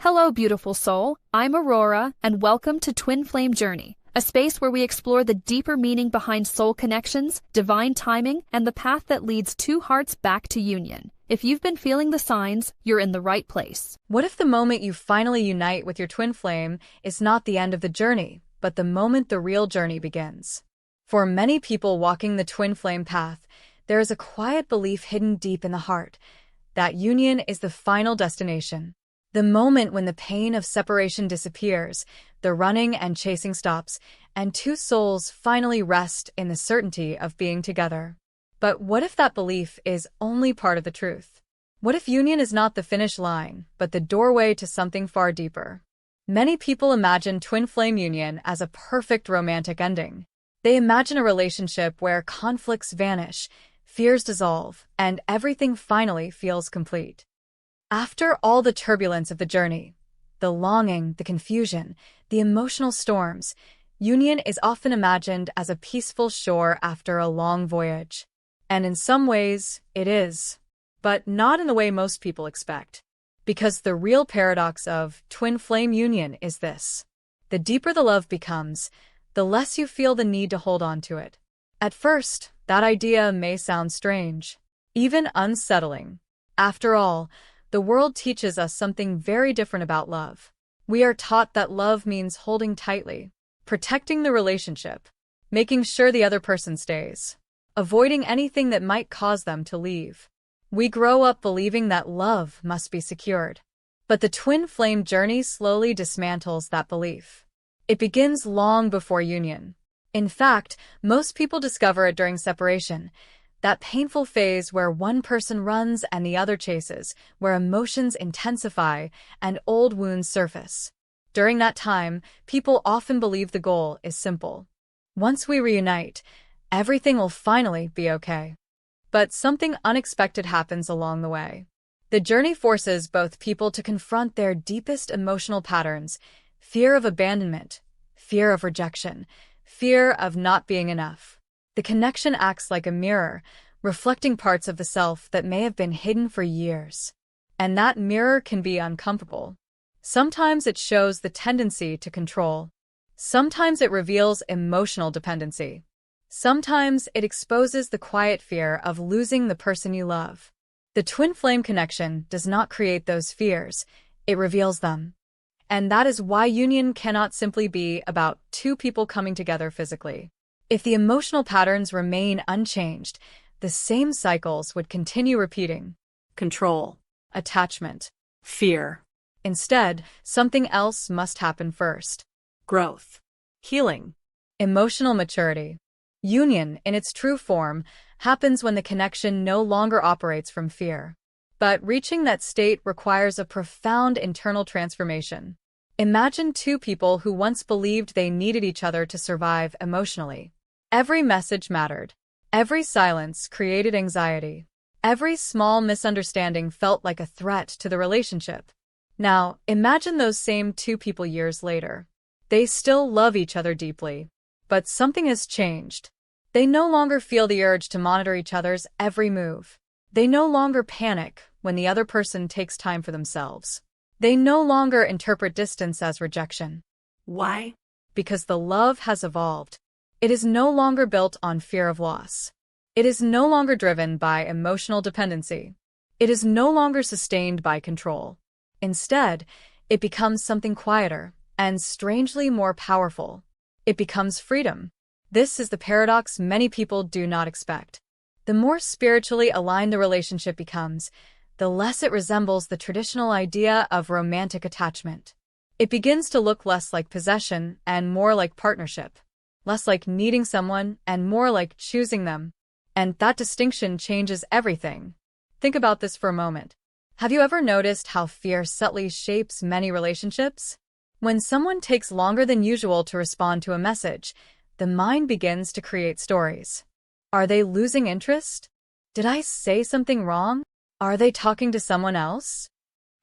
Hello, beautiful soul. I'm Aurora, and welcome to Twin Flame Journey, a space where we explore the deeper meaning behind soul connections, divine timing, and the path that leads two hearts back to union. If you've been feeling the signs, you're in the right place. What if the moment you finally unite with your twin flame is not the end of the journey, but the moment the real journey begins? For many people walking the twin flame path, there is a quiet belief hidden deep in the heart that union is the final destination. The moment when the pain of separation disappears, the running and chasing stops, and two souls finally rest in the certainty of being together. But what if that belief is only part of the truth? What if union is not the finish line, but the doorway to something far deeper? Many people imagine twin flame union as a perfect romantic ending. They imagine a relationship where conflicts vanish, fears dissolve, and everything finally feels complete. After all the turbulence of the journey, the longing, the confusion, the emotional storms, union is often imagined as a peaceful shore after a long voyage. And in some ways, it is. But not in the way most people expect. Because the real paradox of twin flame union is this: the deeper the love becomes, the less you feel the need to hold on to it. At first, that idea may sound strange, even unsettling. After all, the world teaches us something very different about love. We are taught that love means holding tightly, protecting the relationship, making sure the other person stays, avoiding anything that might cause them to leave. We grow up believing that love must be secured. But the twin flame journey slowly dismantles that belief. It begins long before union. In fact, most people discover it during separation, that painful phase where one person runs and the other chases, where emotions intensify and old wounds surface. During that time, people often believe the goal is simple. Once we reunite, everything will finally be okay. But something unexpected happens along the way. The journey forces both people to confront their deepest emotional patterns: fear of abandonment, fear of rejection, fear of not being enough. The connection acts like a mirror, reflecting parts of the self that may have been hidden for years. And that mirror can be uncomfortable. Sometimes it shows the tendency to control. Sometimes it reveals emotional dependency. Sometimes it exposes the quiet fear of losing the person you love. The twin flame connection does not create those fears, it reveals them. And that is why union cannot simply be about two people coming together physically. If the emotional patterns remain unchanged, the same cycles would continue repeating: control, attachment, fear. Instead, something else must happen first: growth, healing, emotional maturity. Union, in its true form, happens when the connection no longer operates from fear. But reaching that state requires a profound internal transformation. Imagine two people who once believed they needed each other to survive emotionally. Every message mattered. Every silence created anxiety. Every small misunderstanding felt like a threat to the relationship. Now, imagine those same two people years later. They still love each other deeply. But something has changed. They no longer feel the urge to monitor each other's every move. They no longer panic when the other person takes time for themselves. They no longer interpret distance as rejection. Why? Because the love has evolved. It is no longer built on fear of loss. It is no longer driven by emotional dependency. It is no longer sustained by control. Instead, it becomes something quieter and strangely more powerful. It becomes freedom. This is the paradox many people do not expect. The more spiritually aligned the relationship becomes, the less it resembles the traditional idea of romantic attachment. It begins to look less like possession and more like partnership. Less like needing someone and more like choosing them. And that distinction changes everything. Think about this for a moment. Have you ever noticed how fear subtly shapes many relationships? When someone takes longer than usual to respond to a message, the mind begins to create stories. Are they losing interest? Did I say something wrong? Are they talking to someone else?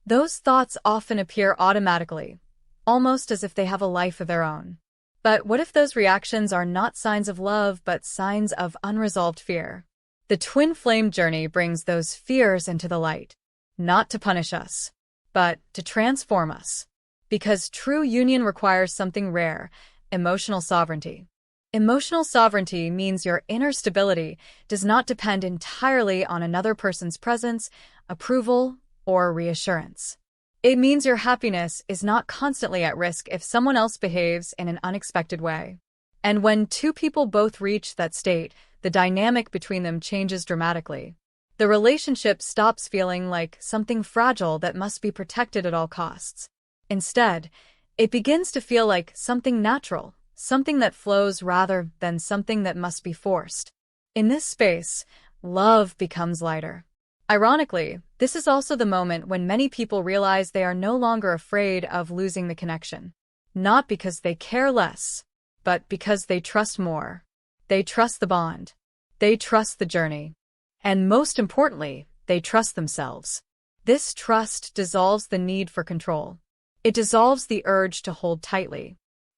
Those thoughts often appear automatically, almost as if they have a life of their own. But what if those reactions are not signs of love, but signs of unresolved fear? The twin flame journey brings those fears into the light, not to punish us, but to transform us. Because true union requires something rare: emotional sovereignty. Emotional sovereignty means your inner stability does not depend entirely on another person's presence, approval, or reassurance. It means your happiness is not constantly at risk if someone else behaves in an unexpected way. And when two people both reach that state, the dynamic between them changes dramatically. The relationship stops feeling like something fragile that must be protected at all costs. Instead, it begins to feel like something natural, something that flows rather than something that must be forced. In this space, love becomes lighter. Ironically, this is also the moment when many people realize they are no longer afraid of losing the connection. Not because they care less, but because they trust more. They trust the bond. They trust the journey. And most importantly, they trust themselves. This trust dissolves the need for control. It dissolves the urge to hold tightly.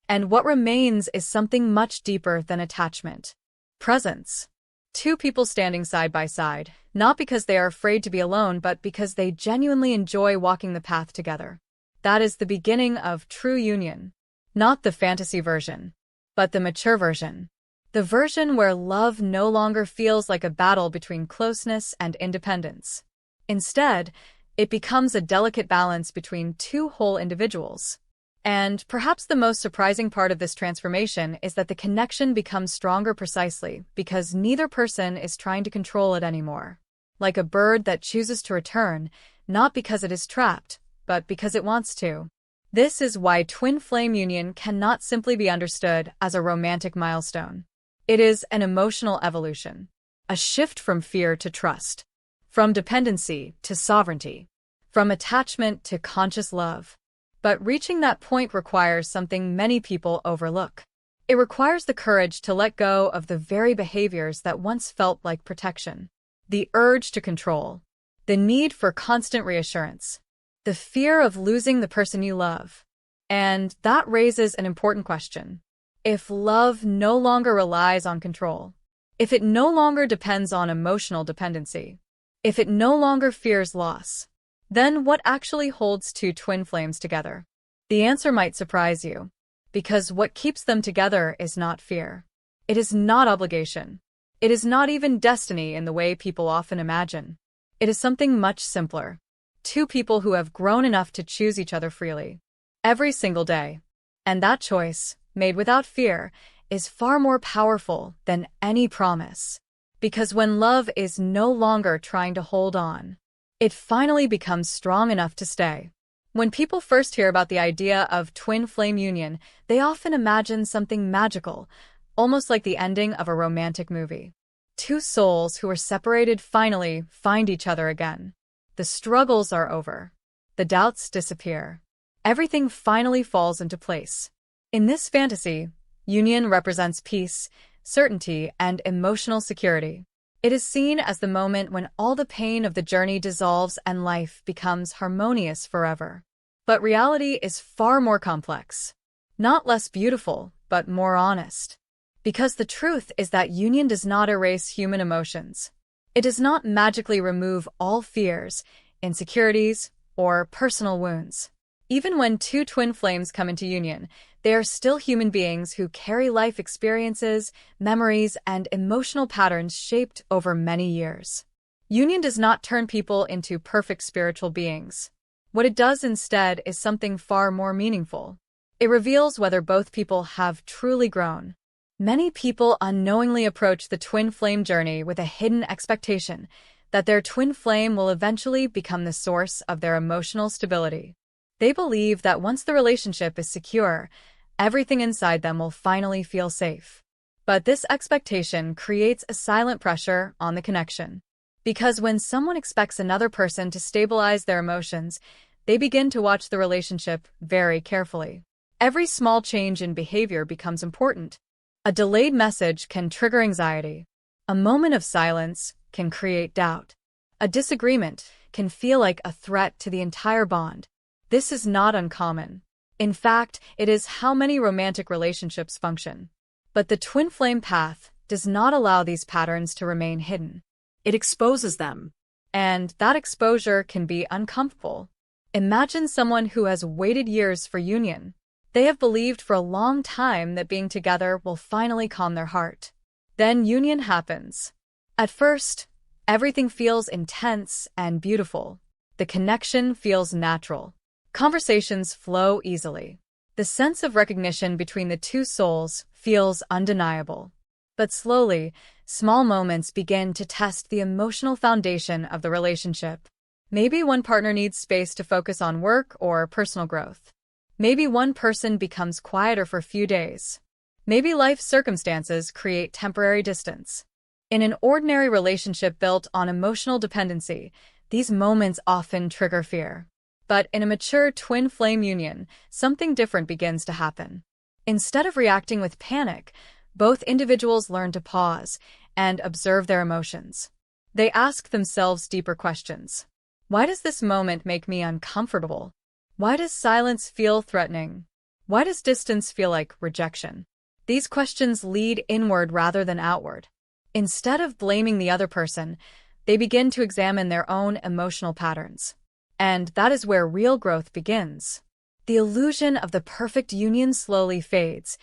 And what remains is something much deeper than attachment: presence. Two people standing side by side, not because they are afraid to be alone, but because they genuinely enjoy walking the path together. That is the beginning of true union. Not the fantasy version, but the mature version. The version where love no longer feels like a battle between closeness and independence. Instead, it becomes a delicate balance between two whole individuals. And perhaps the most surprising part of this transformation is that the connection becomes stronger precisely because neither person is trying to control it anymore. Like a bird that chooses to return, not because it is trapped, but because it wants to. This is why twin flame union cannot simply be understood as a romantic milestone. It is an emotional evolution, a shift from fear to trust, from dependency to sovereignty, from attachment to conscious love. But reaching that point requires something many people overlook. It requires the courage to let go of the very behaviors that once felt like protection. The urge to control, the need for constant reassurance, the fear of losing the person you love. And that raises an important question. If love no longer relies on control, if it no longer depends on emotional dependency, if it no longer fears loss, then what actually holds two twin flames together? The answer might surprise you, because what keeps them together is not fear. It is not obligation. It is not even destiny in the way people often imagine. It is something much simpler. Two people who have grown enough to choose each other freely, every single day. And that choice, made without fear, is far more powerful than any promise. Because when love is no longer trying to hold on, it finally becomes strong enough to stay. When people first hear about the idea of twin flame union, they often imagine something magical, almost like the ending of a romantic movie. Two souls who were separated finally find each other again. The struggles are over. The doubts disappear. Everything finally falls into place. In this fantasy, union represents peace, certainty, and emotional security. It is seen as the moment when all the pain of the journey dissolves and life becomes harmonious forever. But reality is far more complex. Not less beautiful, but more honest. Because the truth is that union does not erase human emotions. It does not magically remove all fears, insecurities, or personal wounds. Even when two twin flames come into union, they are still human beings who carry life experiences, memories, and emotional patterns shaped over many years. Union does not turn people into perfect spiritual beings. What it does instead is something far more meaningful. It reveals whether both people have truly grown. Many people unknowingly approach the twin flame journey with a hidden expectation that their twin flame will eventually become the source of their emotional stability. They believe that once the relationship is secure, everything inside them will finally feel safe. But this expectation creates a silent pressure on the connection. Because when someone expects another person to stabilize their emotions, they begin to watch the relationship very carefully. Every small change in behavior becomes important. A delayed message can trigger anxiety. A moment of silence can create doubt. A disagreement can feel like a threat to the entire bond. This is not uncommon. In fact, it is how many romantic relationships function. But the twin flame path does not allow these patterns to remain hidden. It exposes them. And that exposure can be uncomfortable. Imagine someone who has waited years for union. They have believed for a long time that being together will finally calm their heart. Then union happens. At first, everything feels intense and beautiful. The connection feels natural. Conversations flow easily. The sense of recognition between the two souls feels undeniable. But slowly, small moments begin to test the emotional foundation of the relationship. Maybe one partner needs space to focus on work or personal growth. Maybe one person becomes quieter for a few days. Maybe life circumstances create temporary distance. In an ordinary relationship built on emotional dependency, these moments often trigger fear. But in a mature twin flame union, something different begins to happen. Instead of reacting with panic, both individuals learn to pause and observe their emotions. They ask themselves deeper questions. Why does this moment make me uncomfortable? Why does silence feel threatening? Why does distance feel like rejection? These questions lead inward rather than outward. Instead of blaming the other person, they begin to examine their own emotional patterns. And that is where real growth begins. The illusion of the perfect union slowly fades,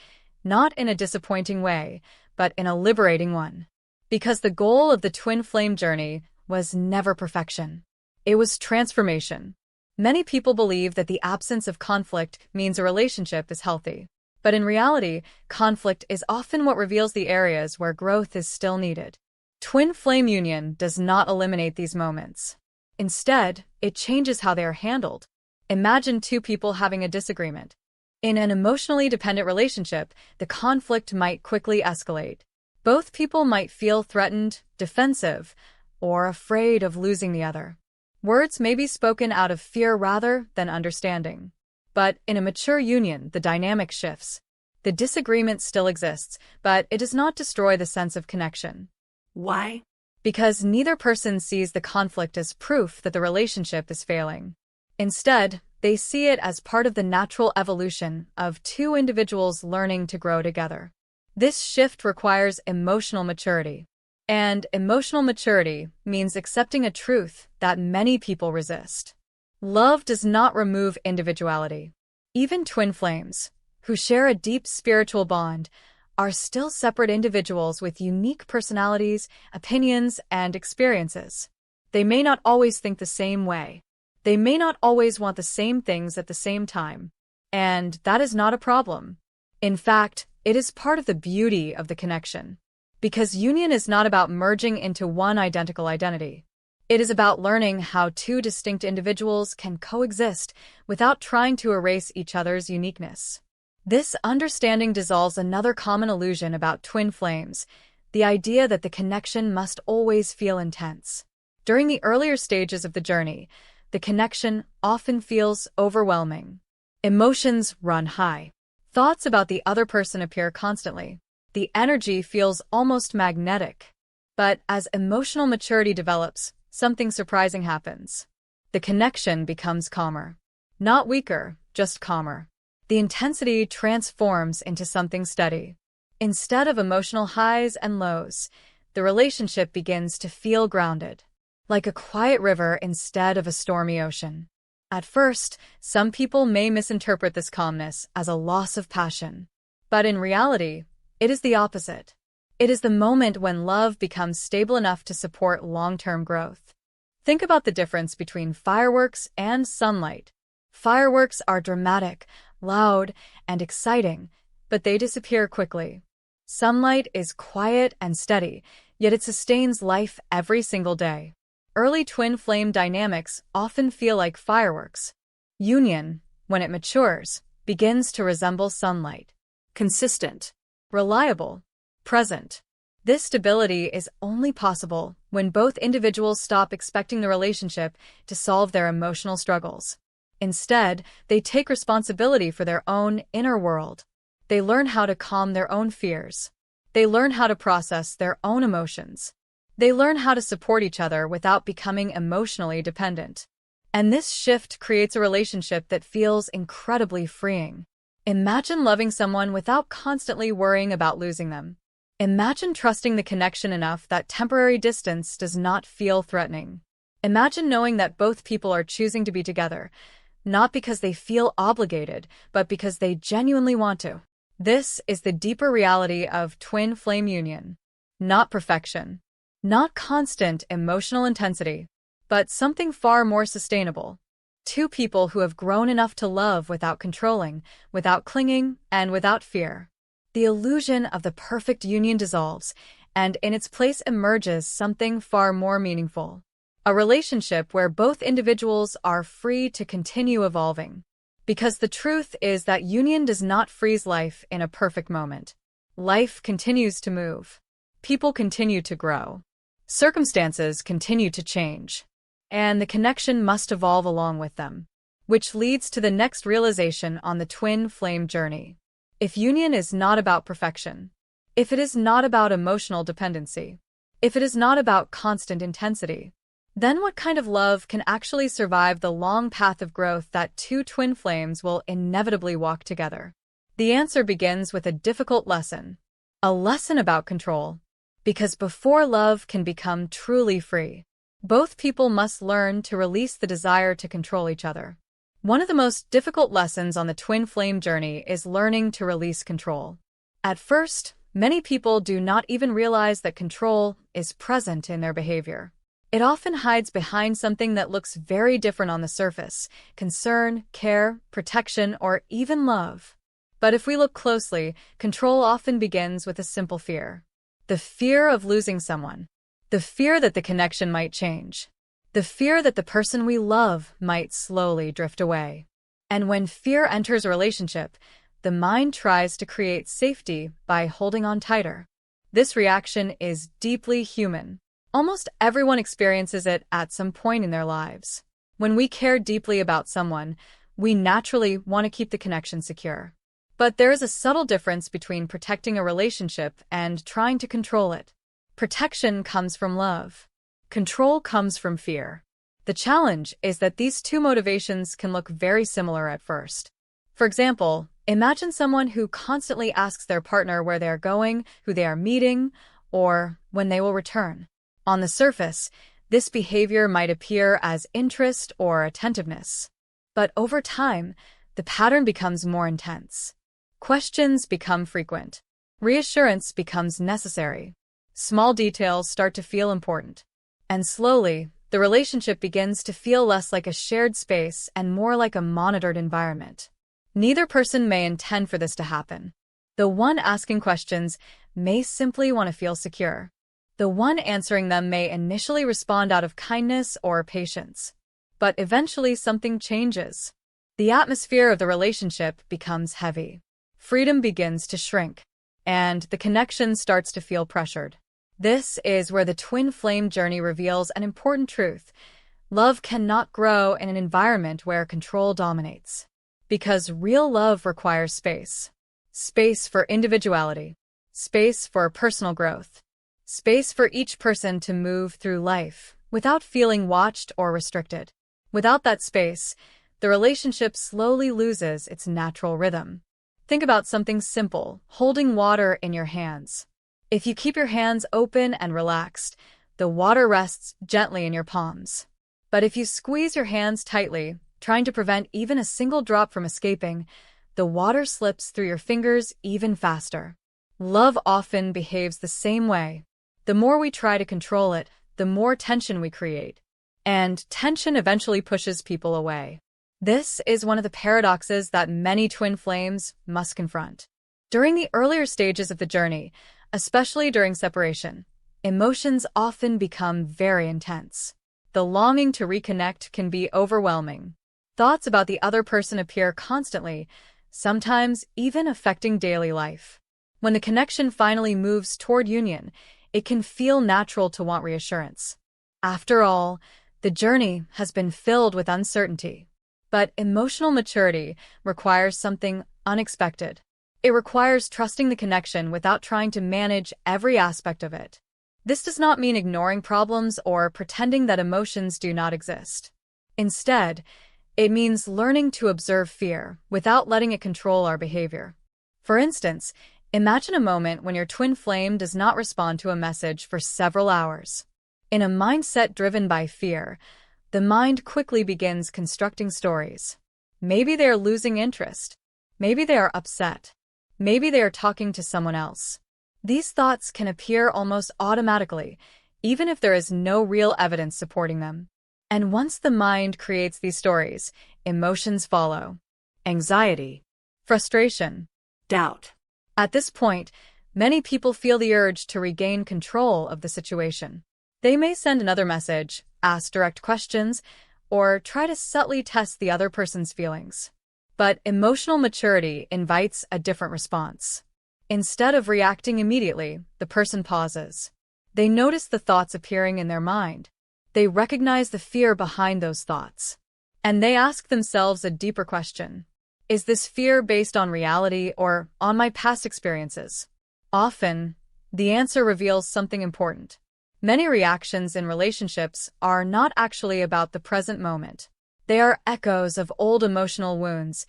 not in a disappointing way, but in a liberating one. Because the goal of the twin flame journey was never perfection. It was transformation. Many people believe that the absence of conflict means a relationship is healthy. But in reality, conflict is often what reveals the areas where growth is still needed. Twin flame union does not eliminate these moments. Instead, it changes how they are handled. Imagine two people having a disagreement. In an emotionally dependent relationship, the conflict might quickly escalate. Both people might feel threatened, defensive, or afraid of losing the other. Words may be spoken out of fear rather than understanding. But in a mature union, the dynamic shifts. The disagreement still exists, but it does not destroy the sense of connection. Why? Because neither person sees the conflict as proof that the relationship is failing. Instead, they see it as part of the natural evolution of two individuals learning to grow together. This shift requires emotional maturity. And emotional maturity means accepting a truth that many people resist. Love does not remove individuality. Even twin flames, who share a deep spiritual bond, are still separate individuals with unique personalities, opinions, and experiences. They may not always think the same way. They may not always want the same things at the same time. And that is not a problem. In fact, it is part of the beauty of the connection. Because union is not about merging into one identical identity. It is about learning how two distinct individuals can coexist without trying to erase each other's uniqueness. This understanding dissolves another common illusion about twin flames, the idea that the connection must always feel intense. During the earlier stages of the journey, the connection often feels overwhelming. Emotions run high. Thoughts about the other person appear constantly. The energy feels almost magnetic. But as emotional maturity develops, something surprising happens. The connection becomes calmer. Not weaker, just calmer. The intensity transforms into something steady. Instead of emotional highs and lows, the relationship begins to feel grounded, like a quiet river instead of a stormy ocean. At first, some people may misinterpret this calmness as a loss of passion. But in reality, it is the opposite. It is the moment when love becomes stable enough to support long-term growth. Think about the difference between fireworks and sunlight. Fireworks are dramatic, loud, and exciting, but they disappear quickly. Sunlight is quiet and steady, yet it sustains life every single day. Early twin flame dynamics often feel like fireworks. Union, when it matures, begins to resemble sunlight. Consistent, reliable, present. This stability is only possible when both individuals stop expecting the relationship to solve their emotional struggles. Instead, they take responsibility for their own inner world. They learn how to calm their own fears. They learn how to process their own emotions. They learn how to support each other without becoming emotionally dependent. And this shift creates a relationship that feels incredibly freeing. Imagine loving someone without constantly worrying about losing them. Imagine trusting the connection enough that temporary distance does not feel threatening. Imagine knowing that both people are choosing to be together, not because they feel obligated, but because they genuinely want to. This is the deeper reality of twin flame union. Not perfection, not constant emotional intensity, but something far more sustainable. Two people who have grown enough to love without controlling, without clinging, and without fear. The illusion of the perfect union dissolves, and in its place emerges something far more meaningful. A relationship where both individuals are free to continue evolving. Because the truth is that union does not freeze life in a perfect moment. Life continues to move. People continue to grow. Circumstances continue to change. And the connection must evolve along with them. Which leads to the next realization on the twin flame journey. If union is not about perfection, if it is not about emotional dependency, if it is not about constant intensity, then what kind of love can actually survive the long path of growth that two twin flames will inevitably walk together? The answer begins with a difficult lesson. A lesson about control. Because before love can become truly free, both people must learn to release the desire to control each other. One of the most difficult lessons on the twin flame journey is learning to release control. At first, many people do not even realize that control is present in their behavior. It often hides behind something that looks very different on the surface: concern, care, protection, or even love. But if we look closely, control often begins with a simple fear. The fear of losing someone. The fear that the connection might change. The fear that the person we love might slowly drift away. And when fear enters a relationship, the mind tries to create safety by holding on tighter. This reaction is deeply human. Almost everyone experiences it at some point in their lives. When we care deeply about someone, we naturally want to keep the connection secure. But there is a subtle difference between protecting a relationship and trying to control it. Protection comes from love. Control comes from fear. The challenge is that these two motivations can look very similar at first. For example, imagine someone who constantly asks their partner where they are going, who they are meeting, or when they will return. On the surface, this behavior might appear as interest or attentiveness. But over time, the pattern becomes more intense. Questions become frequent. Reassurance becomes necessary. Small details start to feel important. And slowly, the relationship begins to feel less like a shared space and more like a monitored environment. Neither person may intend for this to happen. The one asking questions may simply want to feel secure. The one answering them may initially respond out of kindness or patience. But eventually something changes. The atmosphere of the relationship becomes heavy. Freedom begins to shrink. And the connection starts to feel pressured. This is where the twin flame journey reveals an important truth. Love cannot grow in an environment where control dominates. Because real love requires space. Space for individuality. Space for personal growth. Space for each person to move through life without feeling watched or restricted. Without that space, the relationship slowly loses its natural rhythm. Think about something simple: holding water in your hands. If you keep your hands open and relaxed, the water rests gently in your palms. But if you squeeze your hands tightly, trying to prevent even a single drop from escaping, the water slips through your fingers even faster. Love often behaves the same way. The more we try to control it, the more tension we create. And tension eventually pushes people away. This is one of the paradoxes that many twin flames must confront. During the earlier stages of the journey, especially during separation, emotions often become very intense. The longing to reconnect can be overwhelming. Thoughts about the other person appear constantly, sometimes even affecting daily life. When the connection finally moves toward union, it can feel natural to want reassurance. After all, the journey has been filled with uncertainty. But emotional maturity requires something unexpected. It requires trusting the connection without trying to manage every aspect of it. This does not mean ignoring problems or pretending that emotions do not exist. Instead, it means learning to observe fear without letting it control our behavior. For instance, imagine a moment when your twin flame does not respond to a message for several hours. In a mindset driven by fear, the mind quickly begins constructing stories. Maybe they are losing interest. Maybe they are upset. Maybe they are talking to someone else. These thoughts can appear almost automatically, even if there is no real evidence supporting them. And once the mind creates these stories, emotions follow. Anxiety, frustration, doubt. At this point, many people feel the urge to regain control of the situation. They may send another message, ask direct questions, or try to subtly test the other person's feelings. But emotional maturity invites a different response. Instead of reacting immediately, the person pauses. They notice the thoughts appearing in their mind. They recognize the fear behind those thoughts. And they ask themselves a deeper question. Is this fear based on reality or on my past experiences? Often, the answer reveals something important. Many reactions in relationships are not actually about the present moment. They are echoes of old emotional wounds,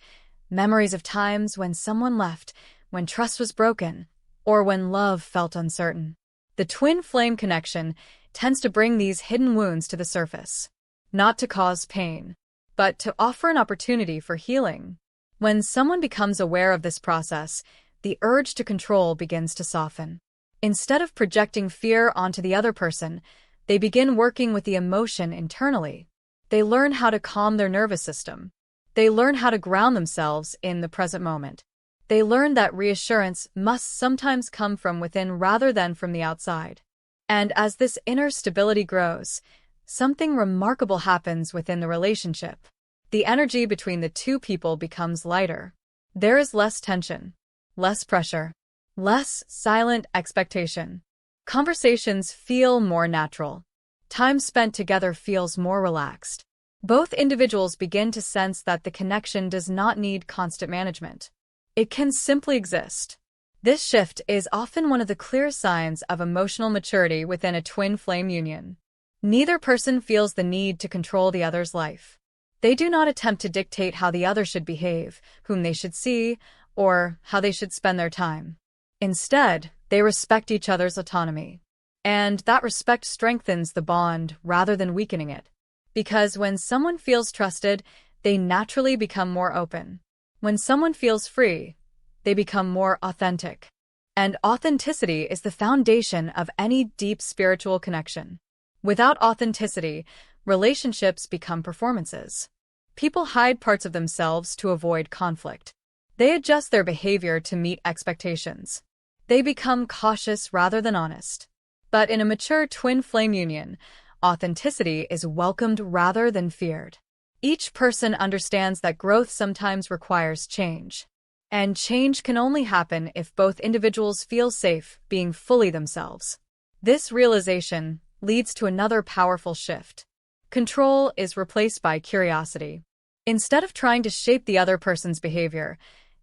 memories of times when someone left, when trust was broken, or when love felt uncertain. The twin flame connection tends to bring these hidden wounds to the surface, not to cause pain, but to offer an opportunity for healing. When someone becomes aware of this process, the urge to control begins to soften. Instead of projecting fear onto the other person, they begin working with the emotion internally. They learn how to calm their nervous system. They learn how to ground themselves in the present moment. They learn that reassurance must sometimes come from within rather than from the outside. And as this inner stability grows, something remarkable happens within the relationship. The energy between the two people becomes lighter. There is less tension, less pressure, less silent expectation. Conversations feel more natural. Time spent together feels more relaxed. Both individuals begin to sense that the connection does not need constant management. It can simply exist. This shift is often one of the clear signs of emotional maturity within a twin flame union. Neither person feels the need to control the other's life. They do not attempt to dictate how the other should behave, whom they should see, or how they should spend their time. Instead, they respect each other's autonomy. And that respect strengthens the bond rather than weakening it. Because when someone feels trusted, they naturally become more open. When someone feels free, they become more authentic. And authenticity is the foundation of any deep spiritual connection. Without authenticity, relationships become performances. People hide parts of themselves to avoid conflict. They adjust their behavior to meet expectations. They become cautious rather than honest. But in a mature twin flame union, authenticity is welcomed rather than feared. Each person understands that growth sometimes requires change. And change can only happen if both individuals feel safe being fully themselves. This realization leads to another powerful shift. Control is replaced by curiosity. Instead of trying to shape the other person's behavior,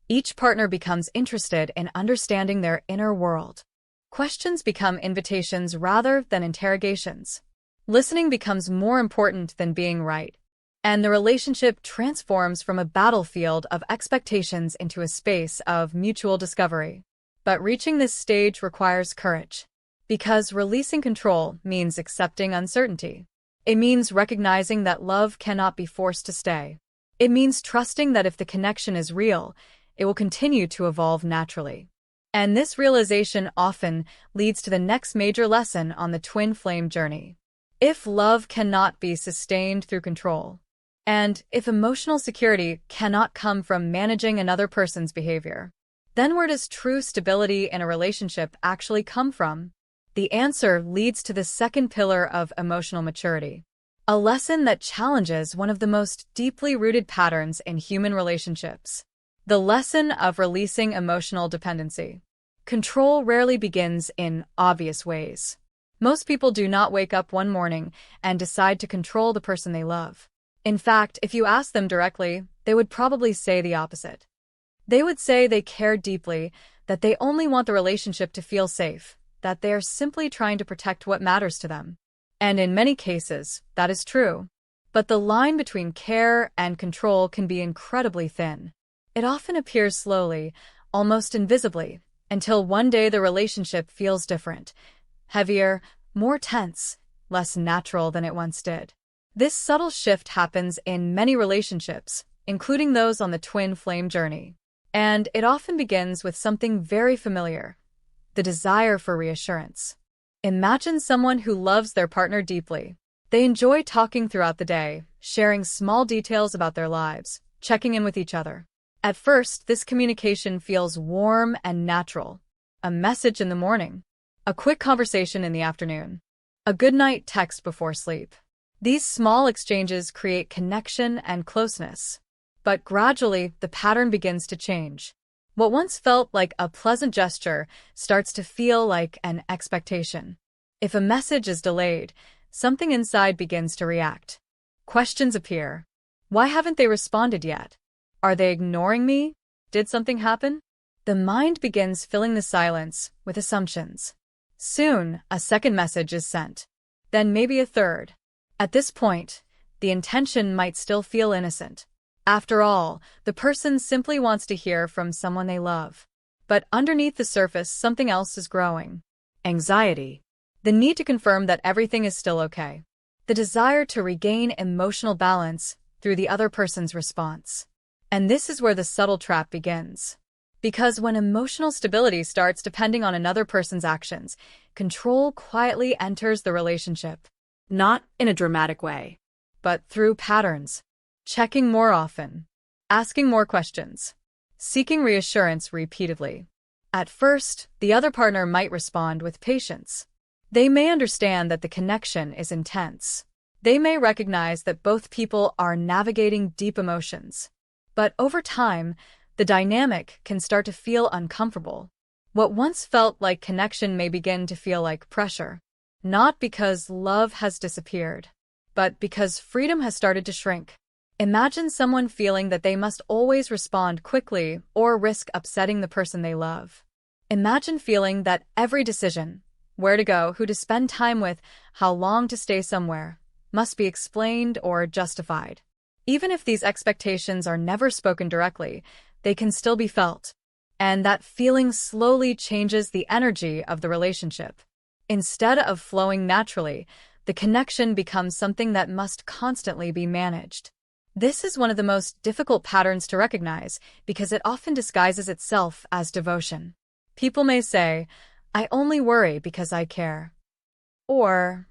each partner becomes interested in understanding their inner world. Questions become invitations rather than interrogations. Listening becomes more important than being right. And the relationship transforms from a battlefield of expectations into a space of mutual discovery. But reaching this stage requires courage. Because releasing control means accepting uncertainty. It means recognizing that love cannot be forced to stay. It means trusting that if the connection is real, it will continue to evolve naturally. And this realization often leads to the next major lesson on the twin flame journey. If love cannot be sustained through control, and if emotional security cannot come from managing another person's behavior, then where does true stability in a relationship actually come from? The answer leads to the second pillar of emotional maturity, a lesson that challenges one of the most deeply rooted patterns in human relationships. The lesson of releasing emotional dependency. Control rarely begins in obvious ways. Most people do not wake up one morning and decide to control the person they love. In fact, if you ask them directly, they would probably say the opposite. They would say they care deeply, that they only want the relationship to feel safe, that they are simply trying to protect what matters to them. And in many cases, that is true. But the line between care and control can be incredibly thin. It often appears slowly, almost invisibly, until one day the relationship feels different, heavier, more tense, less natural than it once did. This subtle shift happens in many relationships, including those on the twin flame journey. And it often begins with something very familiar: the desire for reassurance. Imagine someone who loves their partner deeply. They enjoy talking throughout the day, sharing small details about their lives, checking in with each other. At first, this communication feels warm and natural. A message in the morning, a quick conversation in the afternoon, a goodnight text before sleep. These small exchanges create connection and closeness. But gradually, the pattern begins to change. What once felt like a pleasant gesture starts to feel like an expectation. If a message is delayed, something inside begins to react. Questions appear. Why haven't they responded yet? Are they ignoring me? Did something happen? The mind begins filling the silence with assumptions. Soon, a second message is sent. Then maybe a third. At this point, the intention might still feel innocent. After all, the person simply wants to hear from someone they love. But underneath the surface, something else is growing. Anxiety. The need to confirm that everything is still okay. The desire to regain emotional balance through the other person's response. And this is where the subtle trap begins. Because when emotional stability starts depending on another person's actions, control quietly enters the relationship. Not in a dramatic way, but through patterns. Checking more often, asking more questions, seeking reassurance repeatedly. At first, the other partner might respond with patience. They may understand that the connection is intense. They may recognize that both people are navigating deep emotions. But over time, the dynamic can start to feel uncomfortable. What once felt like connection may begin to feel like pressure. Not because love has disappeared, but because freedom has started to shrink. Imagine someone feeling that they must always respond quickly or risk upsetting the person they love. Imagine feeling that every decision, where to go, who to spend time with, how long to stay somewhere, must be explained or justified. Even if these expectations are never spoken directly, they can still be felt. And that feeling slowly changes the energy of the relationship. Instead of flowing naturally, the connection becomes something that must constantly be managed. This is one of the most difficult patterns to recognize because it often disguises itself as devotion. People may say, "I only worry because I care." Or,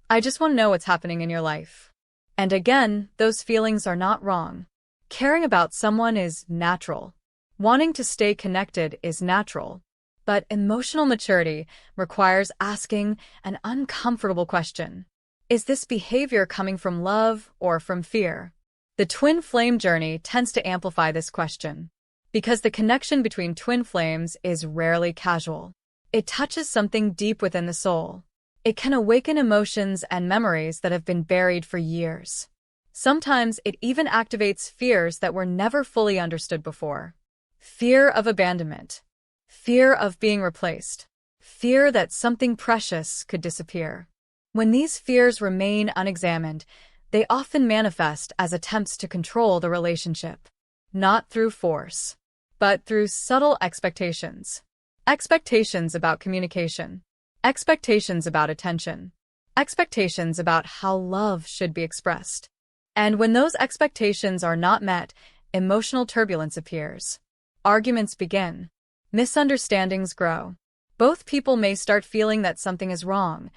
"I just want to know what's happening in your life." And again, those feelings are not wrong. Caring about someone is natural. Wanting to stay connected is natural. But emotional maturity requires asking an uncomfortable question. Is this behavior coming from love or from fear? The twin flame journey tends to amplify this question. Because the connection between twin flames is rarely casual. It touches something deep within the soul. It can awaken emotions and memories that have been buried for years. Sometimes it even activates fears that were never fully understood before. Fear of abandonment. Fear of being replaced. Fear that something precious could disappear. When these fears remain unexamined, they often manifest as attempts to control the relationship. Not through force, but through subtle expectations. Expectations about communication. Expectations about attention. Expectations about how love should be expressed. And when those expectations are not met, emotional turbulence appears. Arguments begin. Misunderstandings grow. Both people may start feeling that something is wrong,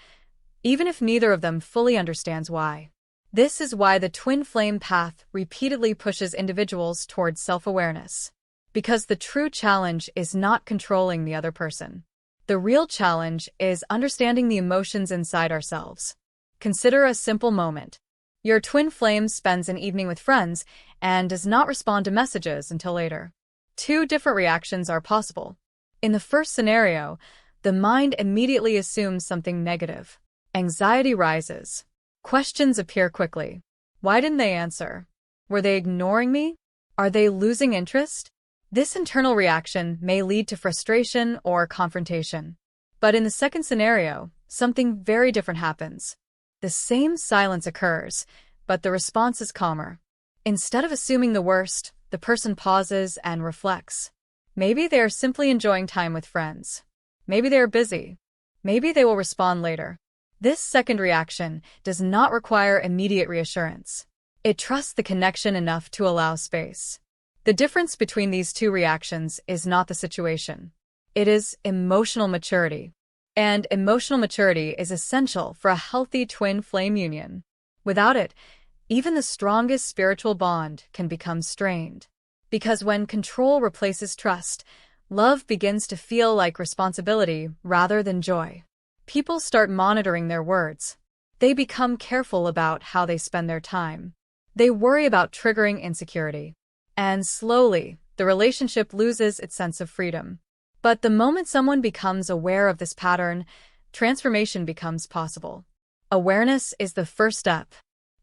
even if neither of them fully understands why. This is why the twin flame path repeatedly pushes individuals towards self-awareness. Because the true challenge is not controlling the other person. The real challenge is understanding the emotions inside ourselves. Consider a simple moment. Your twin flame spends an evening with friends and does not respond to messages until later. Two different reactions are possible. In the first scenario, the mind immediately assumes something negative. Anxiety rises. Questions appear quickly. Why didn't they answer? Were they ignoring me? Are they losing interest? This internal reaction may lead to frustration or confrontation. But in the second scenario, something very different happens. The same silence occurs, but the response is calmer. Instead of assuming the worst, the person pauses and reflects. Maybe they are simply enjoying time with friends. Maybe they are busy. Maybe they will respond later. This second reaction does not require immediate reassurance. It trusts the connection enough to allow space. The difference between these two reactions is not the situation. It is emotional maturity. And emotional maturity is essential for a healthy twin flame union. Without it, even the strongest spiritual bond can become strained. Because when control replaces trust, love begins to feel like responsibility rather than joy. People start monitoring their words. They become careful about how they spend their time. They worry about triggering insecurity. And slowly, the relationship loses its sense of freedom. But the moment someone becomes aware of this pattern, transformation becomes possible. Awareness is the first step.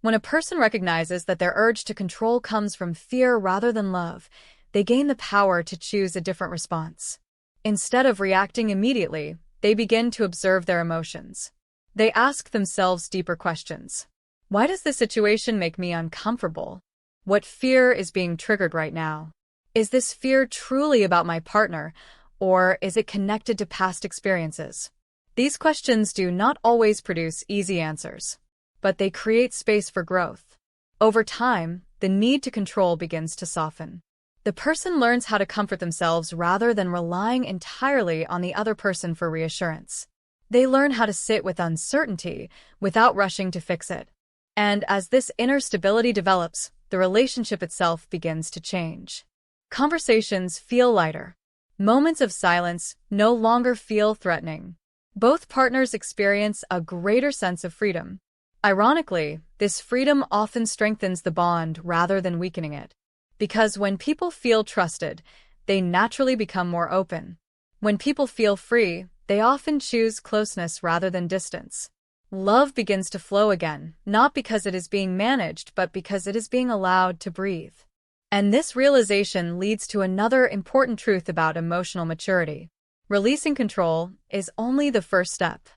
When a person recognizes that their urge to control comes from fear rather than love, they gain the power to choose a different response. Instead of reacting immediately, they begin to observe their emotions. They ask themselves deeper questions. Why does this situation make me uncomfortable? What fear is being triggered right now? Is this fear truly about my partner, or is it connected to past experiences? These questions do not always produce easy answers, but they create space for growth. Over time, the need to control begins to soften. The person learns how to comfort themselves rather than relying entirely on the other person for reassurance. They learn how to sit with uncertainty without rushing to fix it. And as this inner stability develops, the relationship itself begins to change. Conversations feel lighter. Moments of silence no longer feel threatening. Both partners experience a greater sense of freedom. Ironically, this freedom often strengthens the bond rather than weakening it. Because when people feel trusted, they naturally become more open. When people feel free, they often choose closeness rather than distance. Love begins to flow again, not because it is being managed, but because it is being allowed to breathe. And this realization leads to another important truth about emotional maturity. Releasing control is only the first step.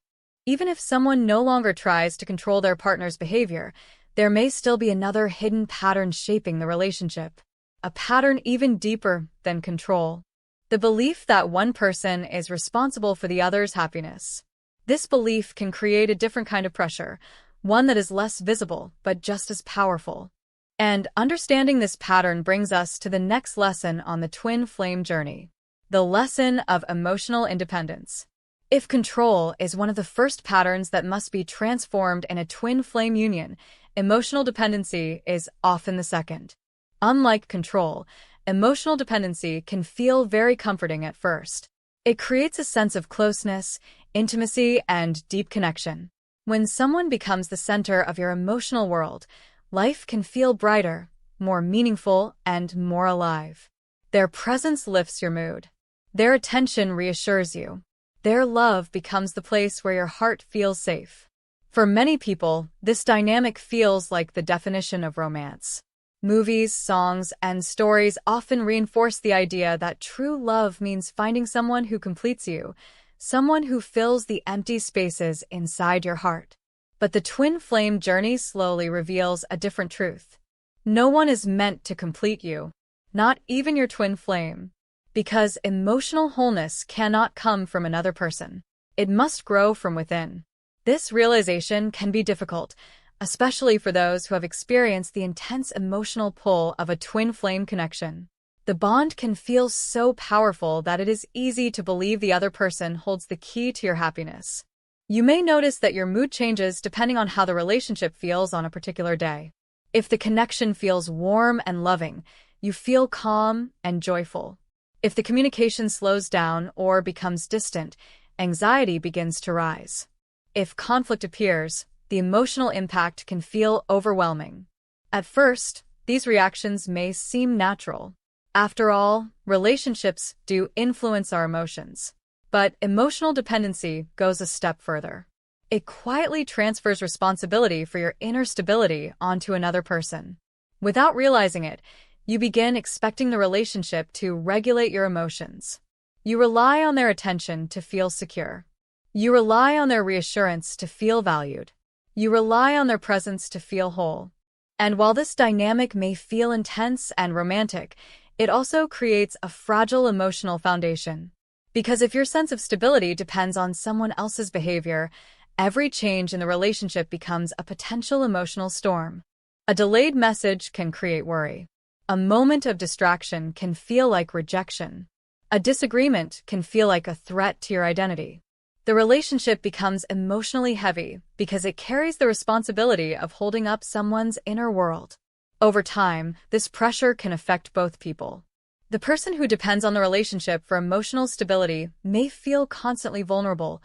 Even if someone no longer tries to control their partner's behavior, there may still be another hidden pattern shaping the relationship. A pattern even deeper than control. The belief that one person is responsible for the other's happiness. This belief can create a different kind of pressure, one that is less visible but just as powerful. And understanding this pattern brings us to the next lesson on the twin flame journey. The lesson of emotional independence. If control is one of the first patterns that must be transformed in a twin flame union, emotional dependency is often the second. Unlike control, emotional dependency can feel very comforting at first. It creates a sense of closeness, intimacy, and deep connection. When someone becomes the center of your emotional world, life can feel brighter, more meaningful, and more alive. Their presence lifts your mood. Their attention reassures you. Their love becomes the place where your heart feels safe. For many people, this dynamic feels like the definition of romance. Movies, songs, and stories often reinforce the idea that true love means finding someone who completes you, someone who fills the empty spaces inside your heart. But the twin flame journey slowly reveals a different truth. No one is meant to complete you, not even your twin flame. Because emotional wholeness cannot come from another person. It must grow from within. This realization can be difficult, especially for those who have experienced the intense emotional pull of a twin flame connection. The bond can feel so powerful that it is easy to believe the other person holds the key to your happiness. You may notice that your mood changes depending on how the relationship feels on a particular day. If the connection feels warm and loving, you feel calm and joyful. If the communication slows down or becomes distant, anxiety begins to rise. If conflict appears, the emotional impact can feel overwhelming. At first, these reactions may seem natural. After all, relationships do influence our emotions. But emotional dependency goes a step further. It quietly transfers responsibility for your inner stability onto another person. Without realizing it, you begin expecting the relationship to regulate your emotions. You rely on their attention to feel secure. You rely on their reassurance to feel valued. You rely on their presence to feel whole. And while this dynamic may feel intense and romantic, it also creates a fragile emotional foundation. Because if your sense of stability depends on someone else's behavior, every change in the relationship becomes a potential emotional storm. A delayed message can create worry. A moment of distraction can feel like rejection. A disagreement can feel like a threat to your identity. The relationship becomes emotionally heavy because it carries the responsibility of holding up someone's inner world. Over time, this pressure can affect both people. The person who depends on the relationship for emotional stability may feel constantly vulnerable,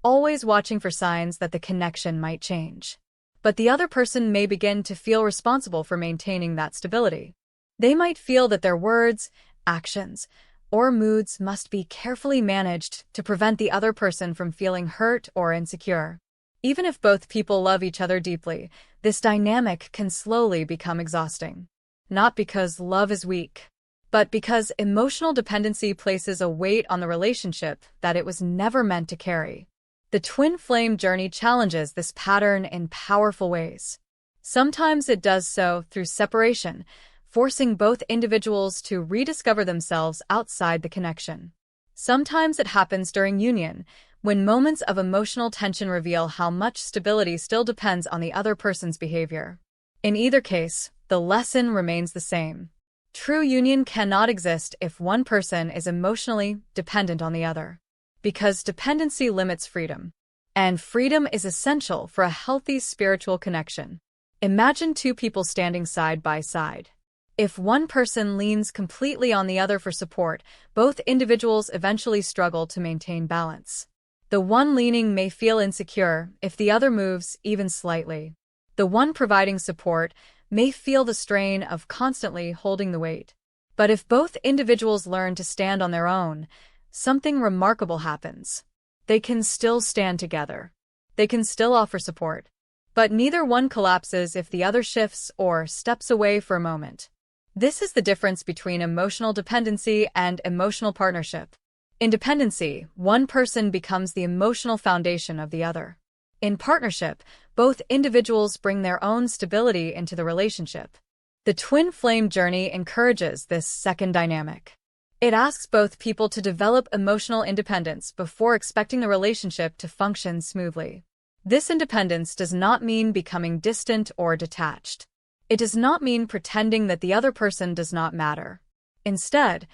always watching for signs that the connection might change. But the other person may begin to feel responsible for maintaining that stability. They might feel that their words, actions, or moods must be carefully managed to prevent the other person from feeling hurt or insecure. Even if both people love each other deeply, this dynamic can slowly become exhausting. Not because love is weak, but because emotional dependency places a weight on the relationship that it was never meant to carry. The twin flame journey challenges this pattern in powerful ways. Sometimes it does so through separation, forcing both individuals to rediscover themselves outside the connection. Sometimes it happens during union, when moments of emotional tension reveal how much stability still depends on the other person's behavior. In either case, the lesson remains the same. True union cannot exist if one person is emotionally dependent on the other, because dependency limits freedom, and freedom is essential for a healthy spiritual connection. Imagine two people standing side by side. If one person leans completely on the other for support, both individuals eventually struggle to maintain balance. The one leaning may feel insecure if the other moves even slightly. The one providing support may feel the strain of constantly holding the weight. But if both individuals learn to stand on their own, something remarkable happens. They can still stand together. They can still offer support. But neither one collapses if the other shifts or steps away for a moment. This is the difference between emotional dependency and emotional partnership. In dependency, one person becomes the emotional foundation of the other. In partnership, both individuals bring their own stability into the relationship. The twin flame journey encourages this second dynamic. It asks both people to develop emotional independence before expecting the relationship to function smoothly. This independence does not mean becoming distant or detached. It does not mean pretending that the other person does not matter. Instead,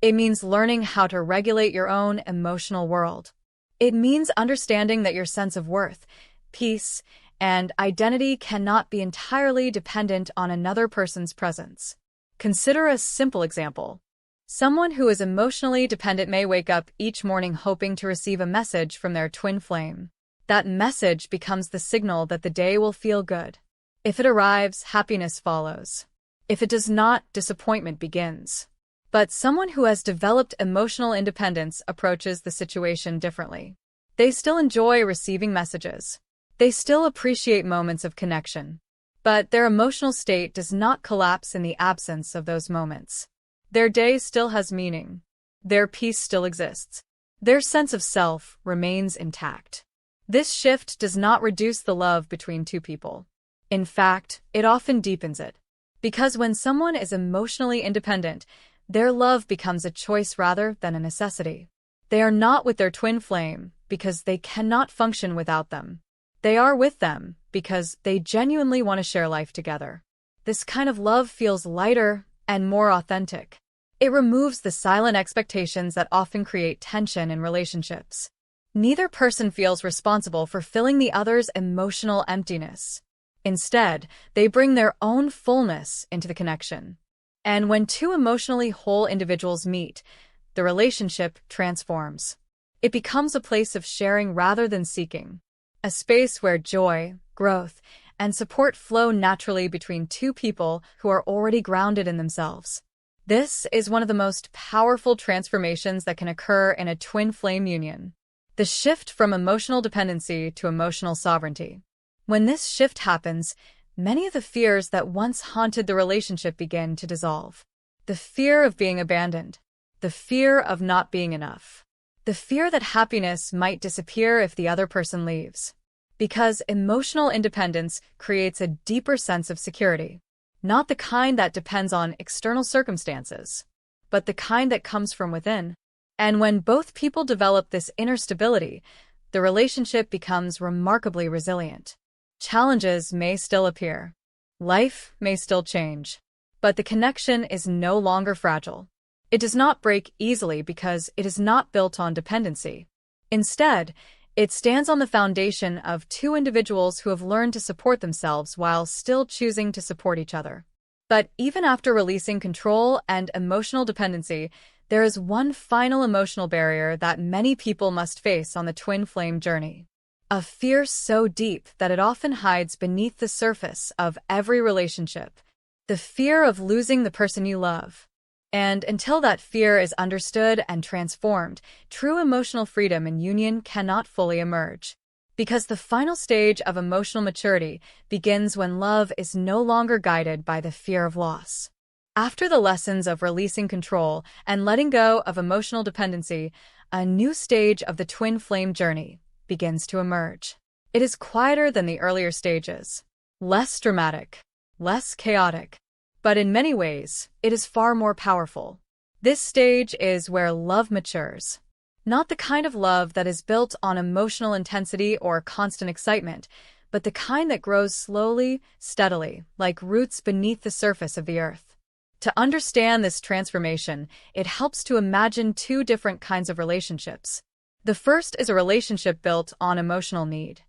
it means learning how to regulate your own emotional world. It means understanding that your sense of worth, peace, and identity cannot be entirely dependent on another person's presence. Consider a simple example. Someone who is emotionally dependent may wake up each morning hoping to receive a message from their twin flame. That message becomes the signal that the day will feel good. If it arrives, happiness follows. If it does not, disappointment begins. But someone who has developed emotional independence approaches the situation differently. They still enjoy receiving messages. They still appreciate moments of connection. But their emotional state does not collapse in the absence of those moments. Their day still has meaning. Their peace still exists. Their sense of self remains intact. This shift does not reduce the love between two people. In fact, it often deepens it. Because when someone is emotionally independent, their love becomes a choice rather than a necessity. They are not with their twin flame because they cannot function without them. They are with them because they genuinely want to share life together. This kind of love feels lighter and more authentic. It removes the silent expectations that often create tension in relationships. Neither person feels responsible for filling the other's emotional emptiness. Instead, they bring their own fullness into the connection. And when two emotionally whole individuals meet, the relationship transforms. It becomes a place of sharing rather than seeking. A space where joy, growth, and support flow naturally between two people who are already grounded in themselves. This is one of the most powerful transformations that can occur in a twin flame union. The shift from emotional dependency to emotional sovereignty. When this shift happens, many of the fears that once haunted the relationship begin to dissolve. The fear of being abandoned. The fear of not being enough. The fear that happiness might disappear if the other person leaves. Because emotional independence creates a deeper sense of security. Not the kind that depends on external circumstances, but the kind that comes from within. And when both people develop this inner stability, the relationship becomes remarkably resilient. Challenges may still appear. Life may still change, but the connection is no longer fragile. It does not break easily because it is not built on dependency. Instead, it stands on the foundation of two individuals who have learned to support themselves while still choosing to support each other. But even after releasing control and emotional dependency, there is one final emotional barrier that many people must face on the twin flame journey. A fear so deep that it often hides beneath the surface of every relationship. The fear of losing the person you love. And until that fear is understood and transformed, true emotional freedom in union cannot fully emerge. Because the final stage of emotional maturity begins when love is no longer guided by the fear of loss. After the lessons of releasing control and letting go of emotional dependency, a new stage of the twin flame journey begins to emerge. It is quieter than the earlier stages, less dramatic, less chaotic, but in many ways, it is far more powerful. This stage is where love matures. Not the kind of love that is built on emotional intensity or constant excitement, but the kind that grows slowly, steadily, like roots beneath the surface of the earth. To understand this transformation, it helps to imagine two different kinds of relationships. The first is a relationship built on emotional need.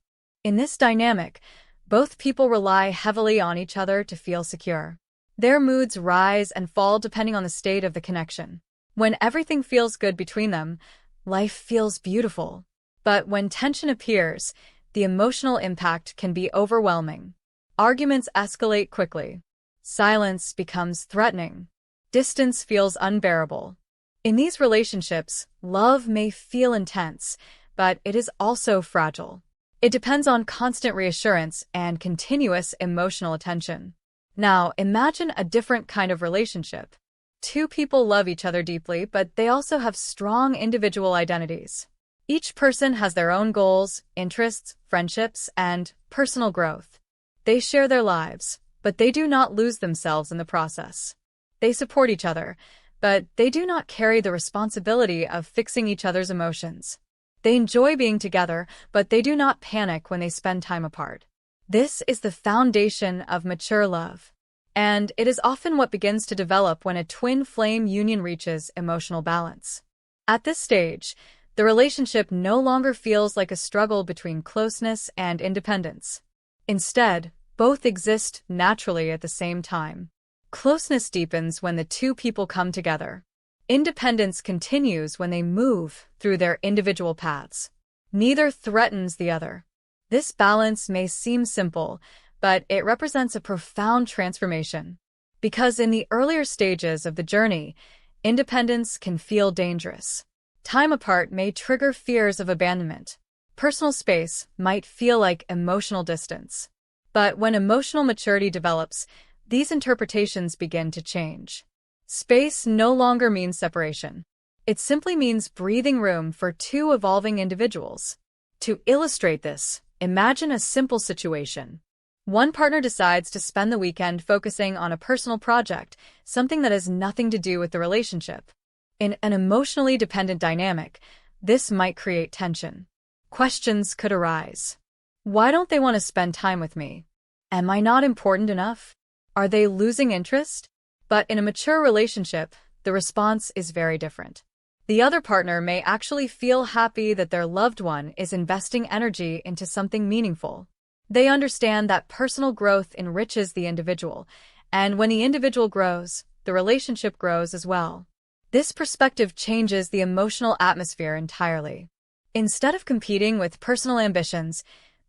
In this dynamic, both people rely heavily on each other to feel secure. Their moods rise and fall depending on the state of the connection. When everything feels good between them, life feels beautiful. But when tension appears, the emotional impact can be overwhelming. Arguments escalate quickly. Silence becomes threatening. Distance feels unbearable. In these relationships, love may feel intense, but it is also fragile. It depends on constant reassurance and continuous emotional attention. Now, imagine a different kind of relationship. Two people love each other deeply, but they also have strong individual identities. Each person has their own goals, interests, friendships, and personal growth. They share their lives, but they do not lose themselves in the process. They support each other, but they do not carry the responsibility of fixing each other's emotions. They enjoy being together, but they do not panic when they spend time apart. This is the foundation of mature love, and it is often what begins to develop when a twin flame union reaches emotional balance. At this stage, the relationship no longer feels like a struggle between closeness and independence. Instead, both exist naturally at the same time. Closeness deepens when the two people come together. Independence continues when they move through their individual paths. Neither threatens the other. This balance may seem simple, but it represents a profound transformation. Because in the earlier stages of the journey, independence can feel dangerous. Time apart may trigger fears of abandonment. Personal space might feel like emotional distance. But when emotional maturity develops, these interpretations begin to change. Space no longer means separation. It simply means breathing room for two evolving individuals. To illustrate this, imagine a simple situation. One partner decides to spend the weekend focusing on a personal project, something that has nothing to do with the relationship. In an emotionally dependent dynamic, this might create tension. Questions could arise. Why don't they want to spend time with me? Am I not important enough? Are they losing interest? But in a mature relationship, the response is very different. The other partner may actually feel happy that their loved one is investing energy into something meaningful. They understand that personal growth enriches the individual, and when the individual grows, the relationship grows as well. This perspective changes the emotional atmosphere entirely. Instead of competing with personal ambitions,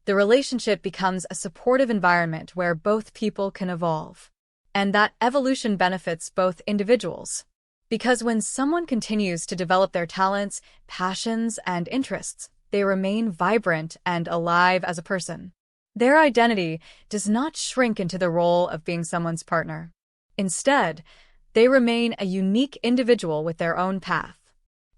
the relationship becomes a supportive environment where both people can evolve. And that evolution benefits both individuals. Because when someone continues to develop their talents, passions, and interests, they remain vibrant and alive as a person. Their identity does not shrink into the role of being someone's partner. Instead, they remain a unique individual with their own path.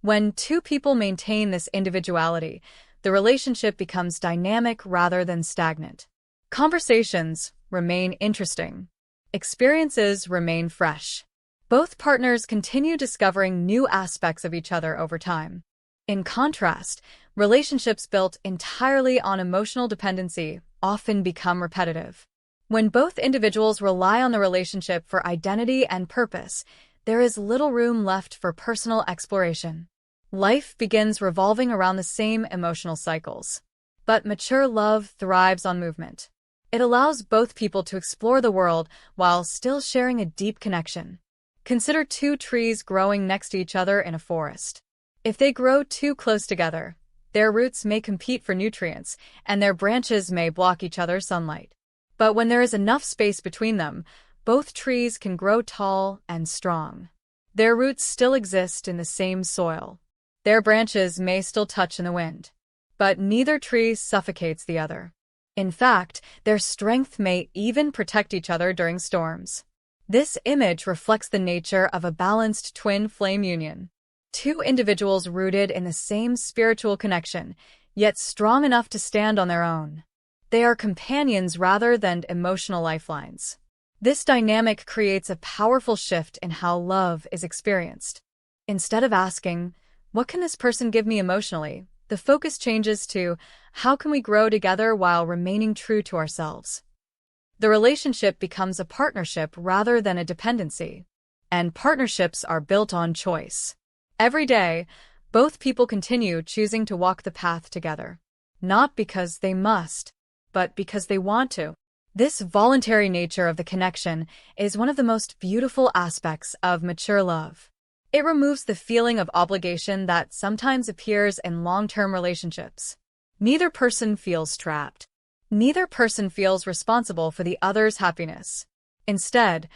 When two people maintain this individuality, the relationship becomes dynamic rather than stagnant. Conversations remain interesting. Experiences remain fresh. Both partners continue discovering new aspects of each other over time. In contrast, relationships built entirely on emotional dependency often become repetitive. When both individuals rely on the relationship for identity and purpose, there is little room left for personal exploration. Life begins revolving around the same emotional cycles. But mature love thrives on movement. It allows both people to explore the world while still sharing a deep connection. Consider two trees growing next to each other in a forest. If they grow too close together, their roots may compete for nutrients, and their branches may block each other's sunlight. But when there is enough space between them, both trees can grow tall and strong. Their roots still exist in the same soil. Their branches may still touch in the wind, but neither tree suffocates the other. In fact, their strength may even protect each other during storms. This image reflects the nature of a balanced twin flame union. Two individuals rooted in the same spiritual connection, yet strong enough to stand on their own. They are companions rather than emotional lifelines. This dynamic creates a powerful shift in how love is experienced. Instead of asking, "What can this person give me emotionally?" the focus changes to, "How can we grow together while remaining true to ourselves?" The relationship becomes a partnership rather than a dependency. And partnerships are built on choice. Every day, both people continue choosing to walk the path together. Not because they must, but because they want to. This voluntary nature of the connection is one of the most beautiful aspects of mature love. It removes the feeling of obligation that sometimes appears in long-term relationships. Neither person feels trapped. Neither person feels responsible for the other's happiness. Instead,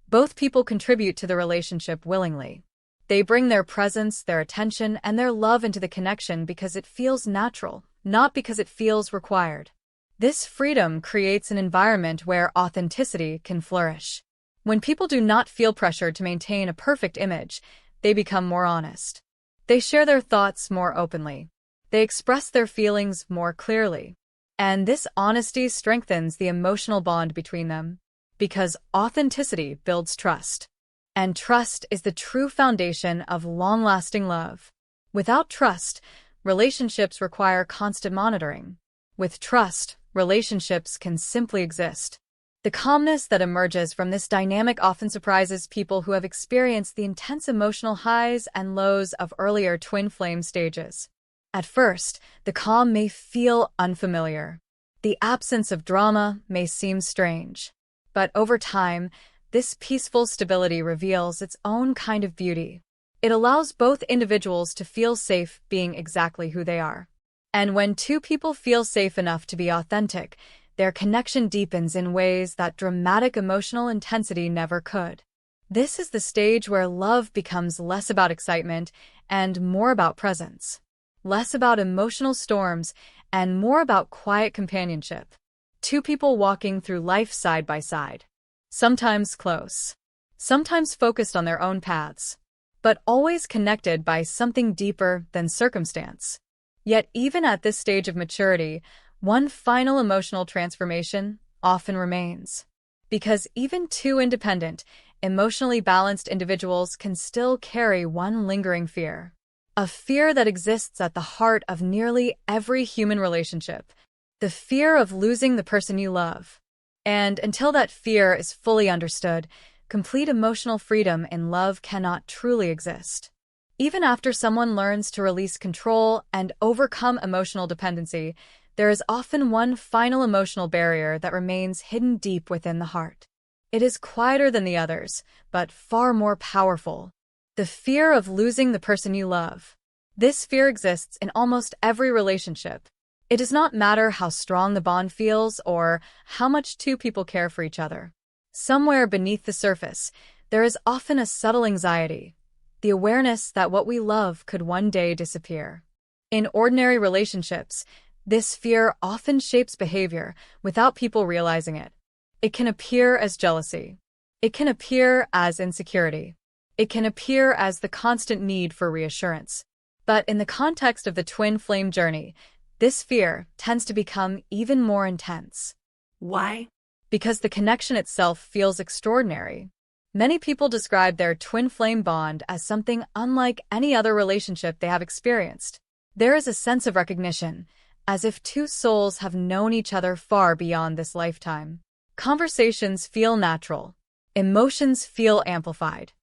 both people contribute to the relationship willingly. They bring their presence, their attention, and their love into the connection because it feels natural, not because it feels required. This freedom creates an environment where authenticity can flourish. When people do not feel pressured to maintain a perfect image, they become more honest. They share their thoughts more openly. They express their feelings more clearly. And this honesty strengthens the emotional bond between them, because authenticity builds trust. And trust is the true foundation of long-lasting love. Without trust, relationships require constant monitoring. With trust, relationships can simply exist. The calmness that emerges from this dynamic often surprises people who have experienced the intense emotional highs and lows of earlier twin flame stages. At first, the calm may feel unfamiliar. The absence of drama may seem strange. But over time, this peaceful stability reveals its own kind of beauty. It allows both individuals to feel safe being exactly who they are. And when two people feel safe enough to be authentic, their connection deepens in ways that dramatic emotional intensity never could. This is the stage where love becomes less about excitement and more about presence. Less about emotional storms and more about quiet companionship. Two people walking through life side by side. Sometimes close, sometimes focused on their own paths, but always connected by something deeper than circumstance. Yet even at this stage of maturity, one final emotional transformation often remains. Because even two independent, emotionally balanced individuals can still carry one lingering fear. A fear that exists at the heart of nearly every human relationship. The fear of losing the person you love. And until that fear is fully understood, complete emotional freedom in love cannot truly exist. Even after someone learns to release control and overcome emotional dependency, there is often one final emotional barrier that remains hidden deep within the heart. It is quieter than the others, but far more powerful. The fear of losing the person you love. This fear exists in almost every relationship. It does not matter how strong the bond feels or how much two people care for each other. Somewhere beneath the surface, there is often a subtle anxiety, the awareness that what we love could one day disappear. In ordinary relationships, this fear often shapes behavior without people realizing it. It can appear as jealousy. It can appear as insecurity. It can appear as the constant need for reassurance. But in the context of the twin flame journey, this fear tends to become even more intense. Why? Because the connection itself feels extraordinary. Many people describe their twin flame bond as something unlike any other relationship they have experienced. There is a sense of recognition, as if two souls have known each other far beyond this lifetime. Conversations feel natural. Emotions feel amplified.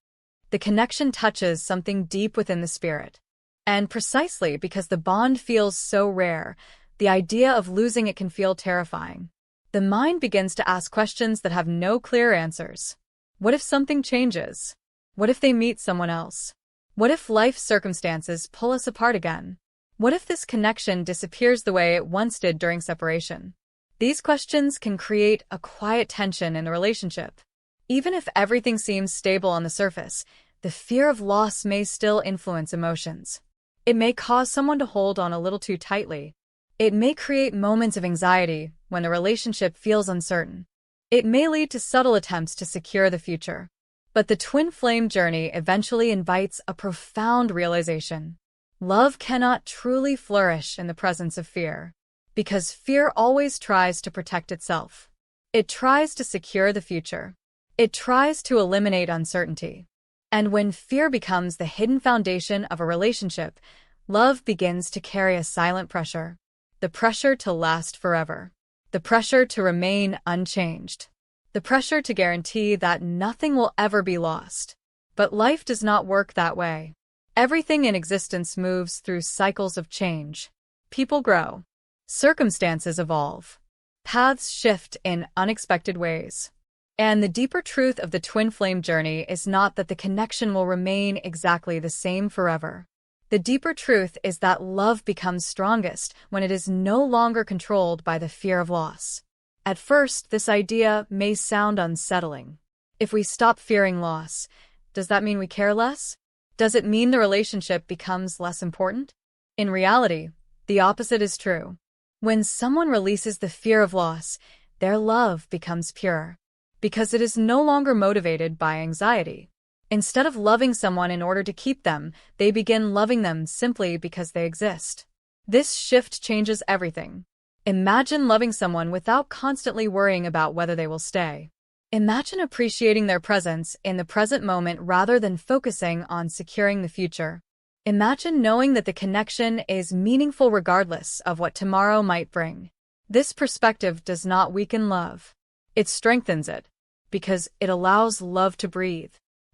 The connection touches something deep within the spirit. And precisely because the bond feels so rare, the idea of losing it can feel terrifying. The mind begins to ask questions that have no clear answers. What if something changes? What if they meet someone else? What if life circumstances pull us apart again? What if this connection disappears the way it once did during separation? These questions can create a quiet tension in the relationship. Even if everything seems stable on the surface, the fear of loss may still influence emotions. It may cause someone to hold on a little too tightly. It may create moments of anxiety when the relationship feels uncertain. It may lead to subtle attempts to secure the future. But the twin flame journey eventually invites a profound realization. Love cannot truly flourish in the presence of fear, because fear always tries to protect itself. It tries to secure the future. It tries to eliminate uncertainty. And when fear becomes the hidden foundation of a relationship, love begins to carry a silent pressure. The pressure to last forever. The pressure to remain unchanged. The pressure to guarantee that nothing will ever be lost. But life does not work that way. Everything in existence moves through cycles of change. People grow. Circumstances evolve. Paths shift in unexpected ways. And the deeper truth of the twin flame journey is not that the connection will remain exactly the same forever. The deeper truth is that love becomes strongest when it is no longer controlled by the fear of loss. At first, this idea may sound unsettling. If we stop fearing loss, does that mean we care less? Does it mean the relationship becomes less important? In reality, the opposite is true. When someone releases the fear of loss, their love becomes pure. Because it is no longer motivated by anxiety. Instead of loving someone in order to keep them, they begin loving them simply because they exist. This shift changes everything. Imagine loving someone without constantly worrying about whether they will stay. Imagine appreciating their presence in the present moment rather than focusing on securing the future. Imagine knowing that the connection is meaningful regardless of what tomorrow might bring. This perspective does not weaken love. It strengthens it, because it allows love to breathe.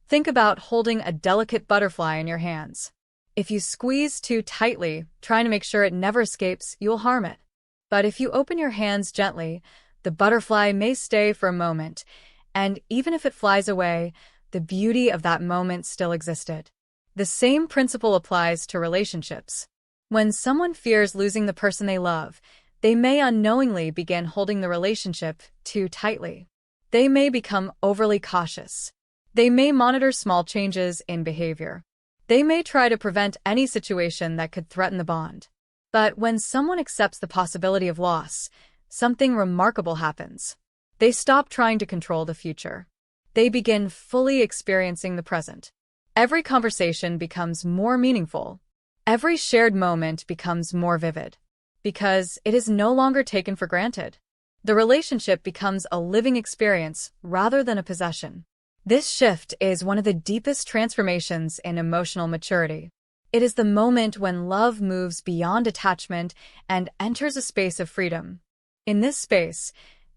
Think about holding a delicate butterfly in your hands. If you squeeze too tightly, trying to make sure it never escapes, you'll harm it. But if you open your hands gently, the butterfly may stay for a moment, and even if it flies away, the beauty of that moment still existed. The same principle applies to relationships. When someone fears losing the person they love, they may unknowingly begin holding the relationship too tightly. They may become overly cautious. They may monitor small changes in behavior. They may try to prevent any situation that could threaten the bond. But when someone accepts the possibility of loss, something remarkable happens. They stop trying to control the future. They begin fully experiencing the present. Every conversation becomes more meaningful. Every shared moment becomes more vivid. Because it is no longer taken for granted. The relationship becomes a living experience rather than a possession. This shift is one of the deepest transformations in emotional maturity. It is the moment when love moves beyond attachment and enters a space of freedom. In this space,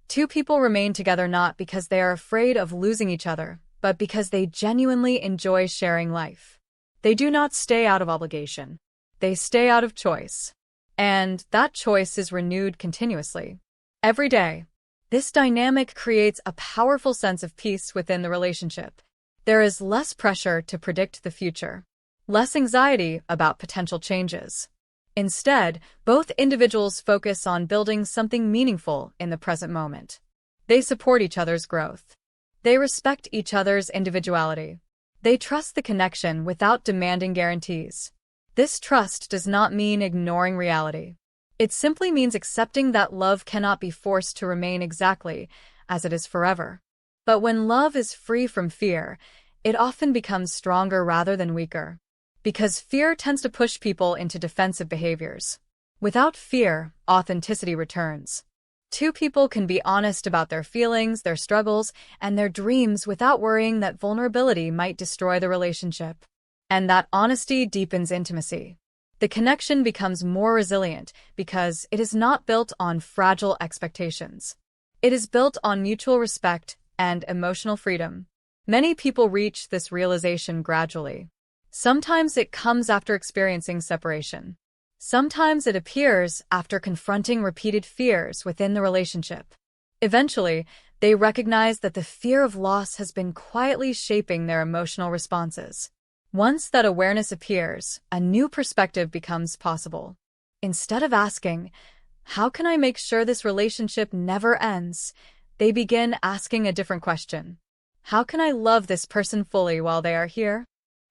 two people remain together not because they are afraid of losing each other, but because they genuinely enjoy sharing life. They do not stay out of obligation. They stay out of choice. And that choice is renewed continuously. Every day. This dynamic creates a powerful sense of peace within the relationship. There is less pressure to predict the future. Less anxiety about potential changes. Instead, both individuals focus on building something meaningful in the present moment. They support each other's growth. They respect each other's individuality. They trust the connection without demanding guarantees. This trust does not mean ignoring reality. It simply means accepting that love cannot be forced to remain exactly as it is forever. But when love is free from fear, it often becomes stronger rather than weaker. Because fear tends to push people into defensive behaviors. Without fear, authenticity returns. Two people can be honest about their feelings, their struggles, and their dreams without worrying that vulnerability might destroy the relationship. And that honesty deepens intimacy. The connection becomes more resilient because it is not built on fragile expectations. It is built on mutual respect and emotional freedom. Many people reach this realization gradually. Sometimes it comes after experiencing separation. Sometimes it appears after confronting repeated fears within the relationship. Eventually, they recognize that the fear of loss has been quietly shaping their emotional responses. Once that awareness appears, a new perspective becomes possible. Instead of asking, "How can I make sure this relationship never ends?" they begin asking a different question. "How can I love this person fully while they are here?"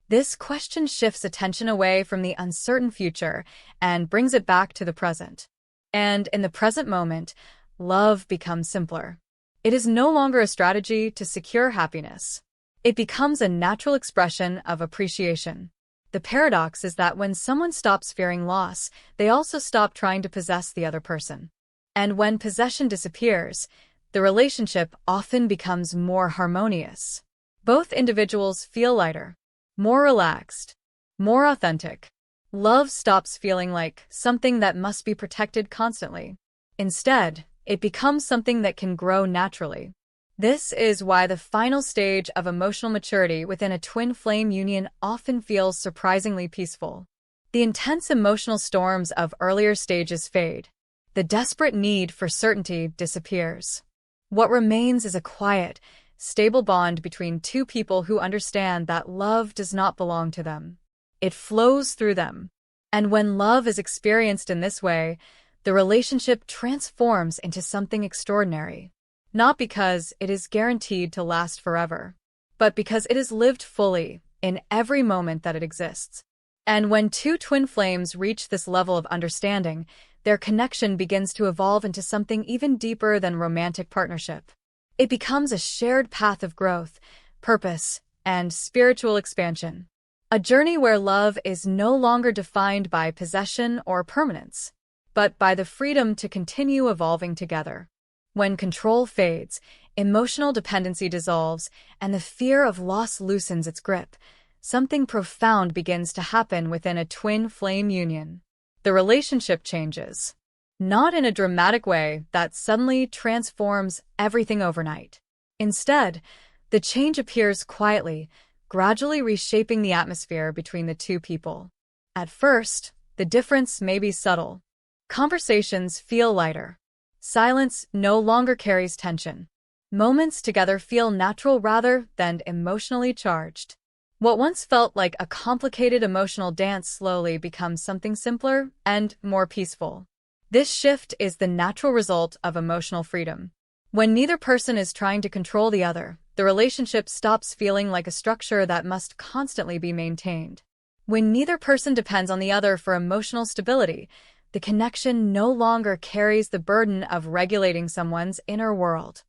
This question shifts attention away from the uncertain future and brings it back to the present. And in the present moment, love becomes simpler. It is no longer a strategy to secure happiness. It becomes a natural expression of appreciation. The paradox is that when someone stops fearing loss, they also stop trying to possess the other person. And when possession disappears, the relationship often becomes more harmonious. Both individuals feel lighter, more relaxed, more authentic. Love stops feeling like something that must be protected constantly. Instead, it becomes something that can grow naturally. This is why the final stage of emotional maturity within a twin flame union often feels surprisingly peaceful. The intense emotional storms of earlier stages fade. The desperate need for certainty disappears. What remains is a quiet, stable bond between two people who understand that love does not belong to them. It flows through them. And when love is experienced in this way, the relationship transforms into something extraordinary. Not because it is guaranteed to last forever, but because it is lived fully in every moment that it exists. And when two twin flames reach this level of understanding, their connection begins to evolve into something even deeper than romantic partnership. It becomes a shared path of growth, purpose, and spiritual expansion. A journey where love is no longer defined by possession or permanence, but by the freedom to continue evolving together. When control fades, emotional dependency dissolves, and the fear of loss loosens its grip, something profound begins to happen within a twin flame union. The relationship changes. Not in a dramatic way that suddenly transforms everything overnight. Instead, the change appears quietly, gradually reshaping the atmosphere between the two people. At first, the difference may be subtle. Conversations feel lighter. Silence no longer carries tension. Moments together feel natural rather than emotionally charged. What once felt like a complicated emotional dance slowly becomes something simpler and more peaceful. This shift is the natural result of emotional freedom. When neither person is trying to control the other, the relationship stops feeling like a structure that must constantly be maintained. When neither person depends on the other for emotional stability, the connection no longer carries the burden of regulating someone's inner world.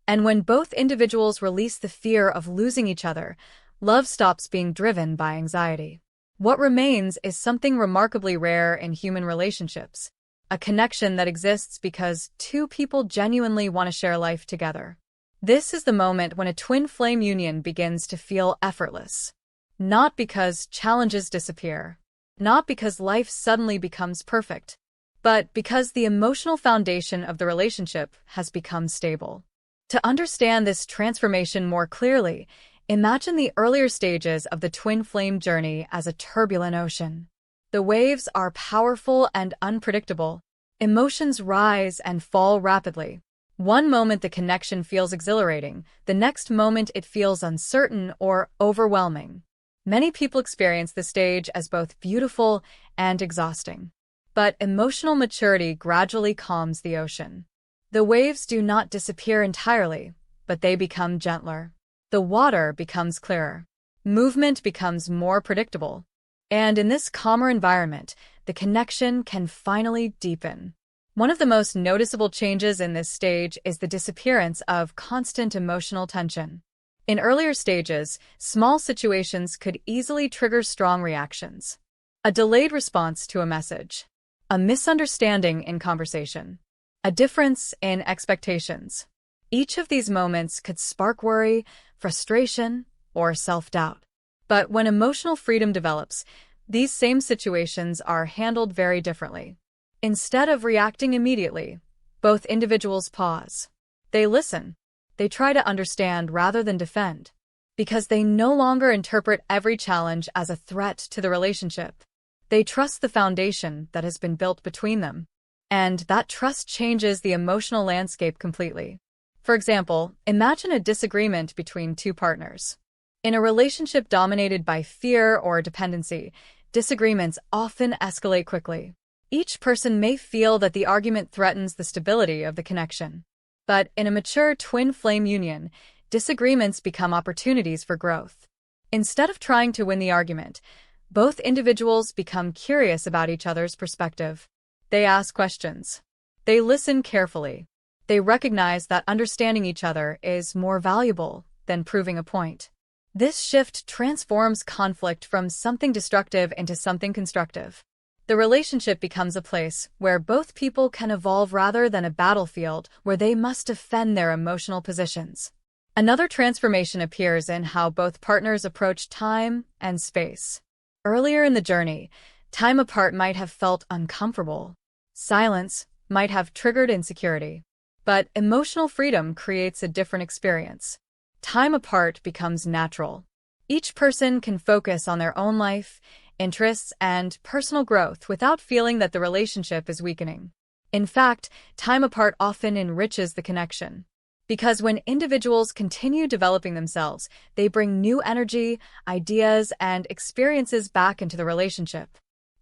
And when both individuals release the fear of losing each other, love stops being driven by anxiety. What remains is something remarkably rare in human relationships, a connection that exists because two people genuinely want to share life together. This is the moment when a twin flame union begins to feel effortless. Not because challenges disappear, not because life suddenly becomes perfect, but because the emotional foundation of the relationship has become stable. To understand this transformation more clearly, imagine the earlier stages of the twin flame journey as a turbulent ocean. The waves are powerful and unpredictable. Emotions rise and fall rapidly. One moment the connection feels exhilarating, the next moment it feels uncertain or overwhelming. Many people experience this stage as both beautiful and exhausting. But emotional maturity gradually calms the ocean. The waves do not disappear entirely, but they become gentler. The water becomes clearer. Movement becomes more predictable. And in this calmer environment, the connection can finally deepen. One of the most noticeable changes in this stage is the disappearance of constant emotional tension. In earlier stages, small situations could easily trigger strong reactions. A delayed response to a message, a misunderstanding in conversation, a difference in expectations. Each of these moments could spark worry, frustration, or self-doubt. But when emotional freedom develops, these same situations are handled very differently. Instead of reacting immediately, both individuals pause. They listen. They try to understand rather than defend, because they no longer interpret every challenge as a threat to the relationship. They trust the foundation that has been built between them. And that trust changes the emotional landscape completely. For example, imagine a disagreement between two partners. In a relationship dominated by fear or dependency, disagreements often escalate quickly. Each person may feel that the argument threatens the stability of the connection. But in a mature twin flame union, disagreements become opportunities for growth. Instead of trying to win the argument, both individuals become curious about each other's perspective. They ask questions. They listen carefully. They recognize that understanding each other is more valuable than proving a point. This shift transforms conflict from something destructive into something constructive. The relationship becomes a place where both people can evolve rather than a battlefield where they must defend their emotional positions. Another transformation appears in how both partners approach time and space. Earlier in the journey, time apart might have felt uncomfortable. Silence might have triggered insecurity. But emotional freedom creates a different experience. Time apart becomes natural. Each person can focus on their own life, interests, and personal growth without feeling that the relationship is weakening. In fact, time apart often enriches the connection. Because when individuals continue developing themselves, they bring new energy, ideas, and experiences back into the relationship.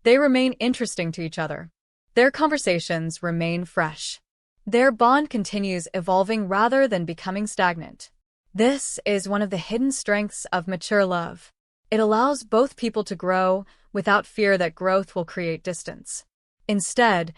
They remain interesting to each other. Their conversations remain fresh. Their bond continues evolving rather than becoming stagnant. This is one of the hidden strengths of mature love. It allows both people to grow without fear that growth will create distance. Instead,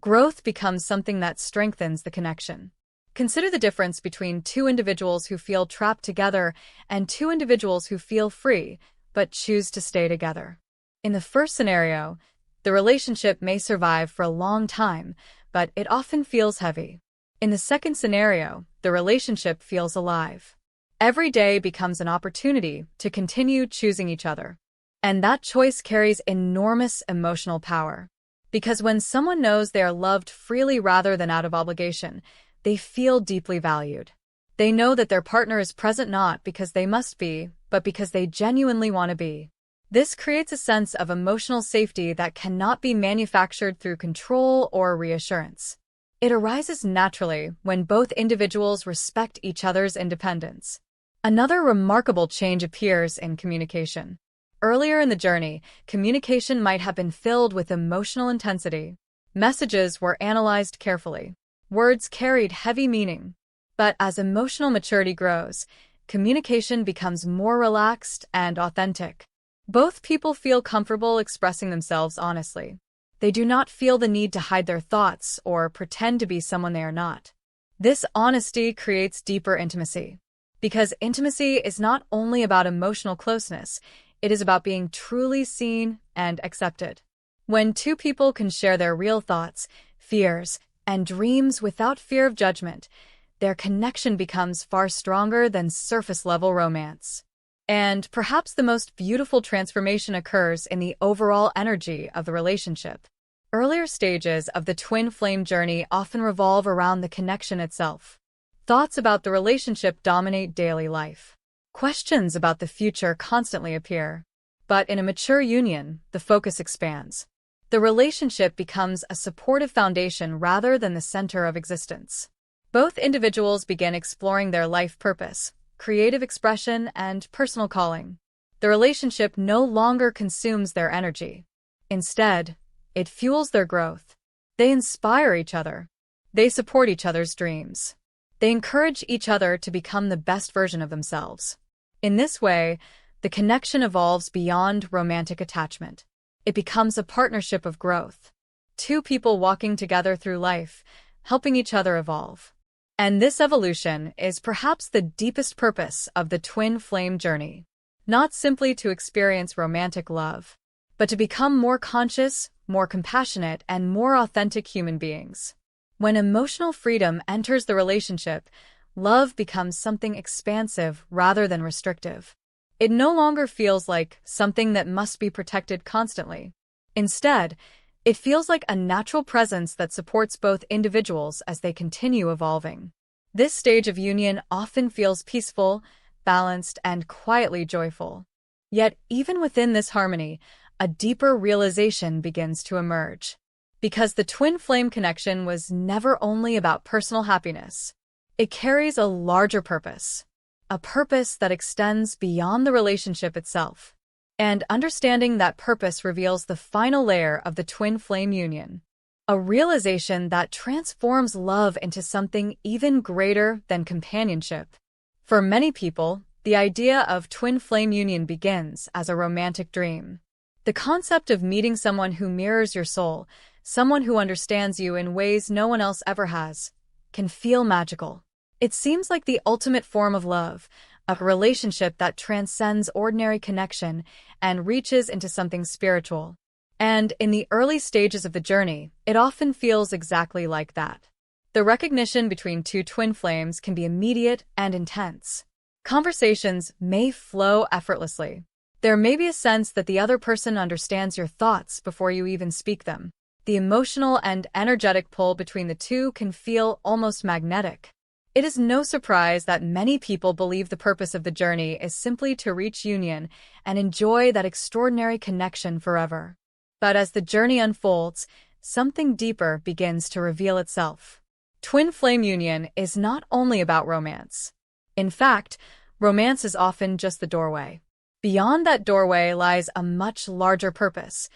growth becomes something that strengthens the connection. Consider the difference between two individuals who feel trapped together and two individuals who feel free but choose to stay together. In the first scenario, the relationship may survive for a long time, but it often feels heavy. In the second scenario, the relationship feels alive. Every day becomes an opportunity to continue choosing each other. And that choice carries enormous emotional power. Because when someone knows they are loved freely rather than out of obligation, they feel deeply valued. They know that their partner is present not because they must be, but because they genuinely want to be. This creates a sense of emotional safety that cannot be manufactured through control or reassurance. It arises naturally when both individuals respect each other's independence. Another remarkable change appears in communication. Earlier in the journey, communication might have been filled with emotional intensity. Messages were analyzed carefully. Words carried heavy meaning. But as emotional maturity grows, communication becomes more relaxed and authentic. Both people feel comfortable expressing themselves honestly. They do not feel the need to hide their thoughts or pretend to be someone they are not. This honesty creates deeper intimacy. Because intimacy is not only about emotional closeness, it is about being truly seen and accepted. When two people can share their real thoughts, fears, and dreams without fear of judgment, their connection becomes far stronger than surface-level romance. And perhaps the most beautiful transformation occurs in the overall energy of the relationship. Earlier stages of the twin flame journey often revolve around the connection itself. Thoughts about the relationship dominate daily life. Questions about the future constantly appear. But in a mature union, the focus expands. The relationship becomes a supportive foundation rather than the center of existence. Both individuals begin exploring their life purpose, creative expression, and personal calling. The relationship no longer consumes their energy. Instead, it fuels their growth. They inspire each other. They support each other's dreams. They encourage each other to become the best version of themselves. In this way, the connection evolves beyond romantic attachment. It becomes a partnership of growth. Two people walking together through life, helping each other evolve. And this evolution is perhaps the deepest purpose of the twin flame journey. Not simply to experience romantic love, but to become more conscious, more compassionate, and more authentic human beings. When emotional freedom enters the relationship, love becomes something expansive rather than restrictive. It no longer feels like something that must be protected constantly. Instead, it feels like a natural presence that supports both individuals as they continue evolving. This stage of union often feels peaceful, balanced, and quietly joyful. Yet, even within this harmony, a deeper realization begins to emerge. Because the twin flame connection was never only about personal happiness. It carries a larger purpose, a purpose that extends beyond the relationship itself. And understanding that purpose reveals the final layer of the twin flame union. A realization that transforms love into something even greater than companionship. For many people, the idea of twin flame union begins as a romantic dream. The concept of meeting someone who mirrors your soul, someone who understands you in ways no one else ever has, can feel magical. It seems like the ultimate form of love, a relationship that transcends ordinary connection and reaches into something spiritual. And in the early stages of the journey, it often feels exactly like that. The recognition between two twin flames can be immediate and intense. Conversations may flow effortlessly. There may be a sense that the other person understands your thoughts before you even speak them. The emotional and energetic pull between the two can feel almost magnetic. It is no surprise that many people believe the purpose of the journey is simply to reach union and enjoy that extraordinary connection forever. But as the journey unfolds, something deeper begins to reveal itself. Twin flame union is not only about romance. In fact, romance is often just the doorway. Beyond that doorway lies a much larger purpose,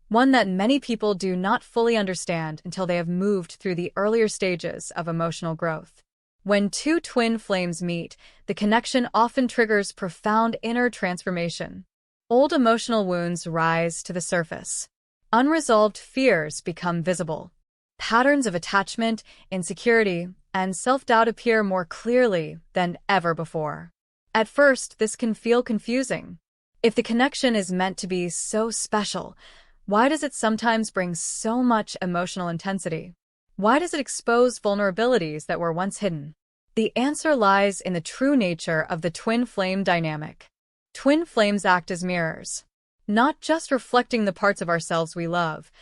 one that many people do not fully understand until they have moved through the earlier stages of emotional growth. When two twin flames meet, the connection often triggers profound inner transformation. Old emotional wounds rise to the surface. Unresolved fears become visible. Patterns of attachment, insecurity, and self-doubt appear more clearly than ever before. At first, this can feel confusing. If the connection is meant to be so special, why does it sometimes bring so much emotional intensity? Why does it expose vulnerabilities that were once hidden? The answer lies in the true nature of the twin flame dynamic. Twin flames act as mirrors, not just reflecting the parts of ourselves we love,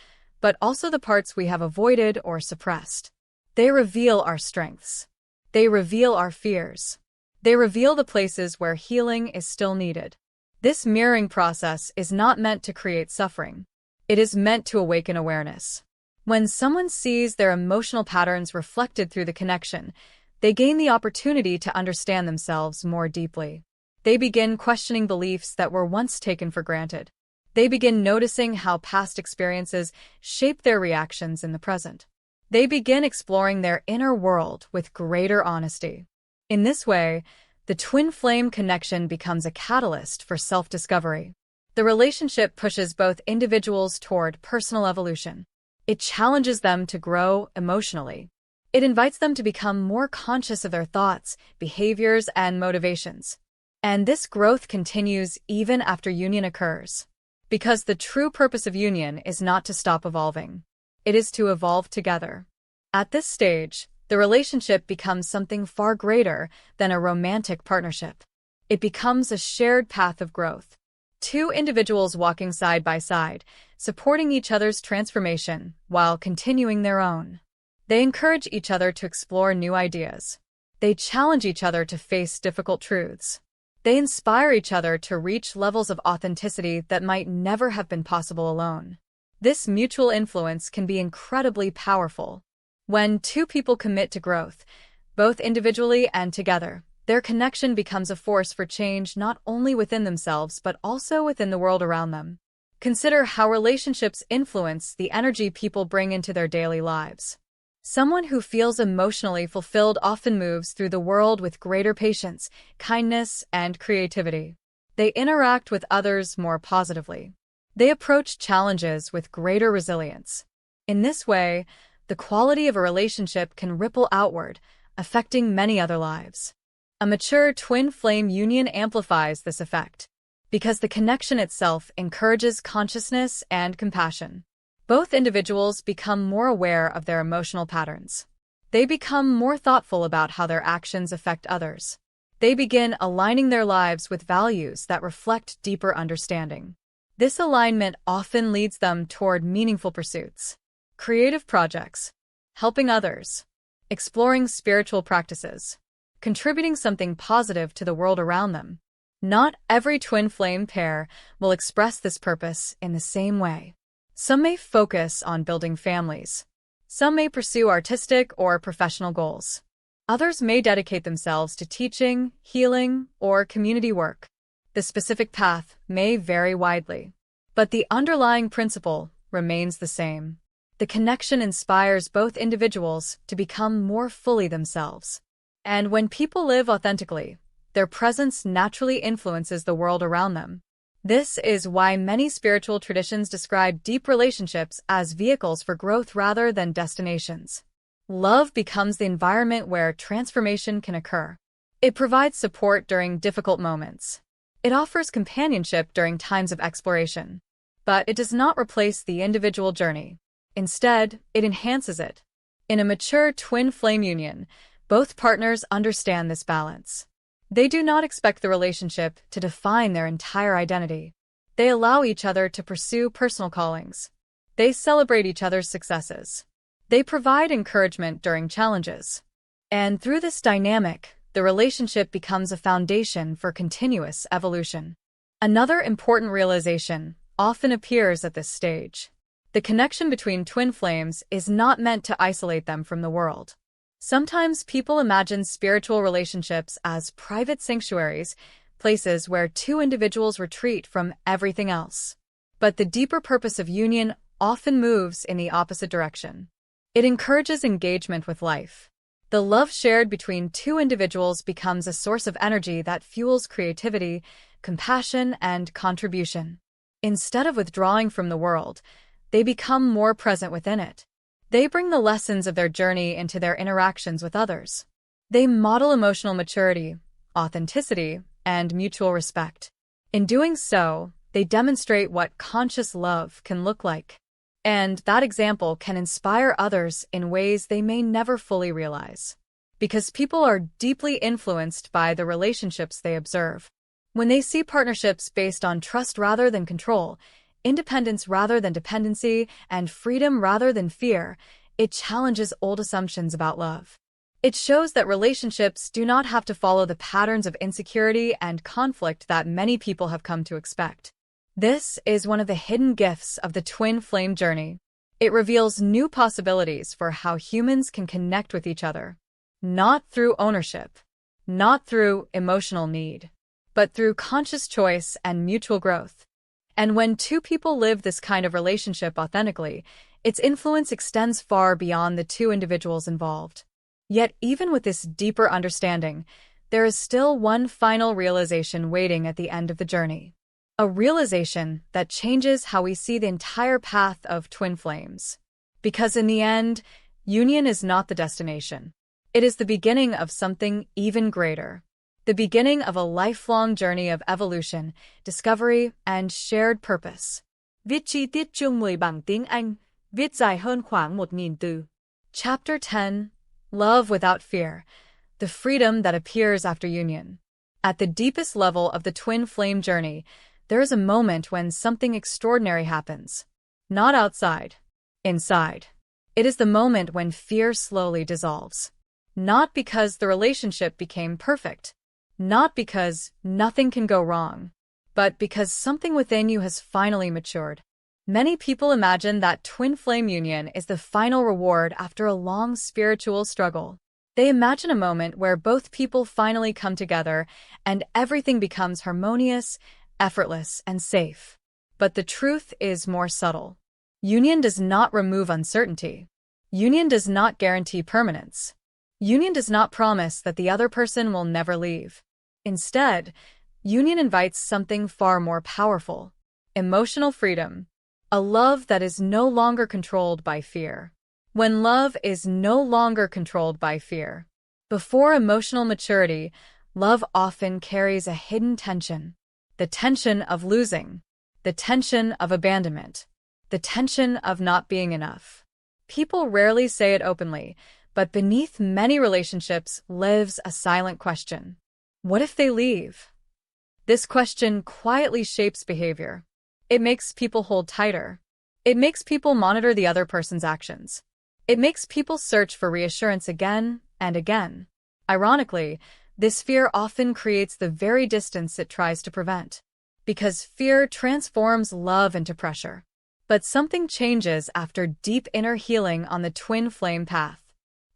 but also the parts we have avoided or suppressed. They reveal our strengths. They reveal our fears. They reveal the places where healing is still needed. This mirroring process is not meant to create suffering. It is meant to awaken awareness. When someone sees their emotional patterns reflected through the connection, they gain the opportunity to understand themselves more deeply. They begin questioning beliefs that were once taken for granted. They begin noticing how past experiences shape their reactions in the present. They begin exploring their inner world with greater honesty. In this way, the twin flame connection becomes a catalyst for self-discovery. The relationship pushes both individuals toward personal evolution. It challenges them to grow emotionally. It invites them to become more conscious of their thoughts, behaviors, and motivations. And this growth continues even after union occurs. Because the true purpose of union is not to stop evolving. It is to evolve together. At this stage, the relationship becomes something far greater than a romantic partnership. It becomes a shared path of growth. Two individuals walking side by side, supporting each other's transformation while continuing their own. They encourage each other to explore new ideas. They challenge each other to face difficult truths. They inspire each other to reach levels of authenticity that might never have been possible alone. This mutual influence can be incredibly powerful. When two people commit to growth, both individually and together, their connection becomes a force for change not only within themselves but also within the world around them. Consider how relationships influence the energy people bring into their daily lives. Someone who feels emotionally fulfilled often moves through the world with greater patience, kindness, and creativity. They interact with others more positively. They approach challenges with greater resilience. In this way, the quality of a relationship can ripple outward, affecting many other lives. A mature twin flame union amplifies this effect, because the connection itself encourages consciousness and compassion. Both individuals become more aware of their emotional patterns. They become more thoughtful about how their actions affect others. They begin aligning their lives with values that reflect deeper understanding. This alignment often leads them toward meaningful pursuits, creative projects, helping others, exploring spiritual practices, contributing something positive to the world around them. Not every twin flame pair will express this purpose in the same way. Some may focus on building families. Some may pursue artistic or professional goals. Others may dedicate themselves to teaching, healing, or community work. The specific path may vary widely, but the underlying principle remains the same. The connection inspires both individuals to become more fully themselves. And when people live authentically, their presence naturally influences the world around them. This is why many spiritual traditions describe deep relationships as vehicles for growth rather than destinations. Love becomes the environment where transformation can occur. It provides support during difficult moments. It offers companionship during times of exploration. But it does not replace the individual journey. Instead, it enhances it. In a mature twin flame union, both partners understand this balance. They do not expect the relationship to define their entire identity. They allow each other to pursue personal callings. They celebrate each other's successes. They provide encouragement during challenges. And through this dynamic, the relationship becomes a foundation for continuous evolution. Another important realization often appears at this stage. The connection between twin flames is not meant to isolate them from the world. Sometimes people imagine spiritual relationships as private sanctuaries, places where two individuals retreat from everything else. But the deeper purpose of union often moves in the opposite direction. It encourages engagement with life. The love shared between two individuals becomes a source of energy that fuels creativity, compassion, and contribution. Instead of withdrawing from the world, they become more present within it. They bring the lessons of their journey into their interactions with others. They model emotional maturity, authenticity, and mutual respect. In doing so, they demonstrate what conscious love can look like. And that example can inspire others in ways they may never fully realize. Because people are deeply influenced by the relationships they observe. When they see partnerships based on trust rather than control, independence rather than dependency, and freedom rather than fear, it challenges old assumptions about love. It shows that relationships do not have to follow the patterns of insecurity and conflict that many people have come to expect. This is one of the hidden gifts of the twin flame journey. It reveals new possibilities for how humans can connect with each other. Not through ownership, not through emotional need, but through conscious choice and mutual growth. And when two people live this kind of relationship authentically, its influence extends far beyond the two individuals involved. Yet even with this deeper understanding, there is still one final realization waiting at the end of the journey. A realization that changes how we see the entire path of twin flames. Because in the end, union is not the destination. It is the beginning of something even greater. The beginning of a lifelong journey of evolution, discovery, and shared purpose. Viết chi tiết chương 10 bằng tiếng Anh, viết dài hơn khoảng 1.000 từ. Chapter 10. Love Without Fear. The Freedom That Appears After Union. At the deepest level of the twin flame journey, there is a moment when something extraordinary happens. Not outside, inside. It is the moment when fear slowly dissolves. Not because the relationship became perfect. Not because nothing can go wrong, but because something within you has finally matured. Many people imagine that twin flame union is the final reward after a long spiritual struggle. They imagine a moment where both people finally come together and everything becomes harmonious, effortless, and safe. But the truth is more subtle. Union does not remove uncertainty. Union does not guarantee permanence. Union does not promise that the other person will never leave. Instead, union invites something far more powerful: emotional freedom, a love that is no longer controlled by fear. When love is no longer controlled by fear, before emotional maturity, love often carries a hidden tension. The tension of losing, the tension of abandonment, the tension of not being enough. People rarely say it openly, but beneath many relationships lives a silent question. What if they leave? This question quietly shapes behavior. It makes people hold tighter. It makes people monitor the other person's actions. It makes people search for reassurance again and again. Ironically, this fear often creates the very distance it tries to prevent. Because fear transforms love into pressure. But something changes after deep inner healing on the twin flame path.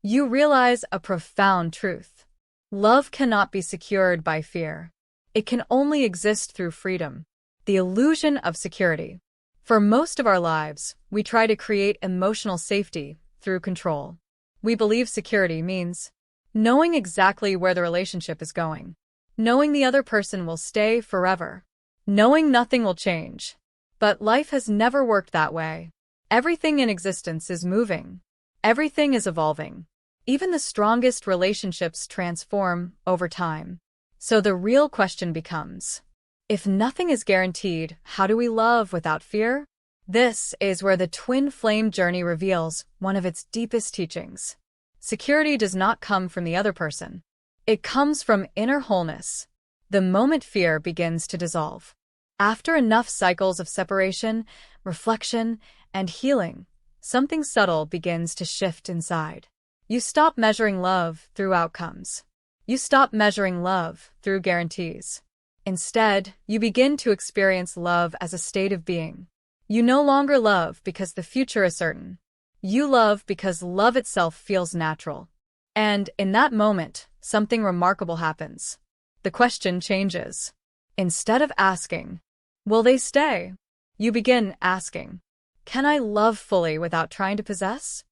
You realize a profound truth. Love cannot be secured by fear. It can only exist through freedom, the illusion of security. For most of our lives, we try to create emotional safety through control. We believe security means knowing exactly where the relationship is going, knowing the other person will stay forever, knowing nothing will change. But life has never worked that way. Everything in existence is moving. Everything is evolving. Even the strongest relationships transform over time. So the real question becomes, if nothing is guaranteed, how do we love without fear? This is where the twin flame journey reveals one of its deepest teachings. Security does not come from the other person. It comes from inner wholeness, the moment fear begins to dissolve. After enough cycles of separation, reflection, and healing, something subtle begins to shift inside. You stop measuring love through outcomes. You stop measuring love through guarantees. Instead, you begin to experience love as a state of being. You no longer love because the future is certain. You love because love itself feels natural. And in that moment, something remarkable happens. The question changes. Instead of asking, will they stay? You begin asking, can I love fully without trying to possess?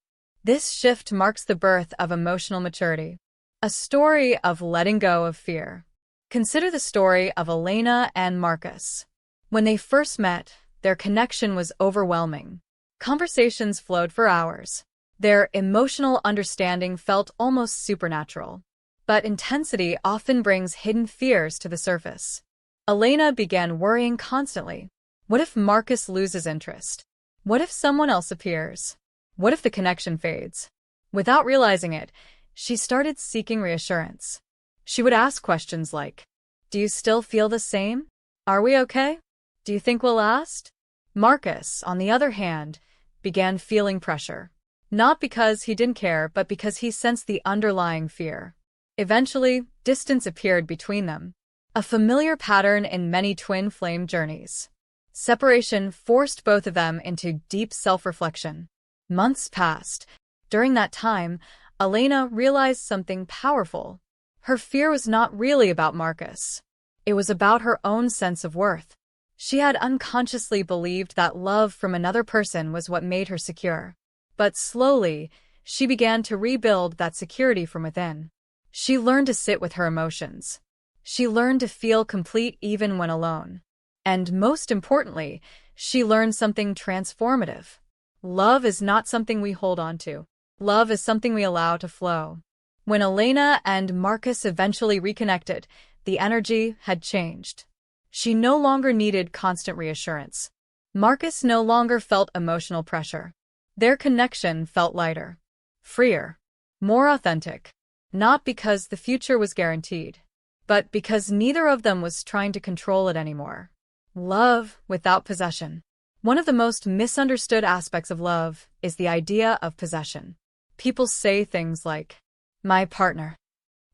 This shift marks the birth of emotional maturity, a story of letting go of fear. Consider the story of Elena and Marcus. When they first met, their connection was overwhelming. Conversations flowed for hours. Their emotional understanding felt almost supernatural. But intensity often brings hidden fears to the surface. Elena began worrying constantly. What if Marcus loses interest? What if someone else appears? What if the connection fades? Without realizing it, she started seeking reassurance. She would ask questions like, do you still feel the same? Are we okay? Do you think we'll last? Marcus, on the other hand, began feeling pressure. Not because he didn't care, but because he sensed the underlying fear. Eventually, distance appeared between them, a familiar pattern in many twin flame journeys. Separation forced both of them into deep self-reflection. Months passed. During that time, Elena realized something powerful. Her fear was not really about Marcus. It was about her own sense of worth. She had unconsciously believed that love from another person was what made her secure. But slowly, she began to rebuild that security from within. She learned to sit with her emotions. She learned to feel complete even when alone. And most importantly, she learned something transformative. Love is not something we hold on to. Love is something we allow to flow. When Elena and Marcus eventually reconnected, the energy had changed. She no longer needed constant reassurance. Marcus no longer felt emotional pressure. Their connection felt lighter, freer, more authentic. Not because the future was guaranteed, but because neither of them was trying to control it anymore. Love without possession. One of the most misunderstood aspects of love is the idea of possession. People say things like, my partner,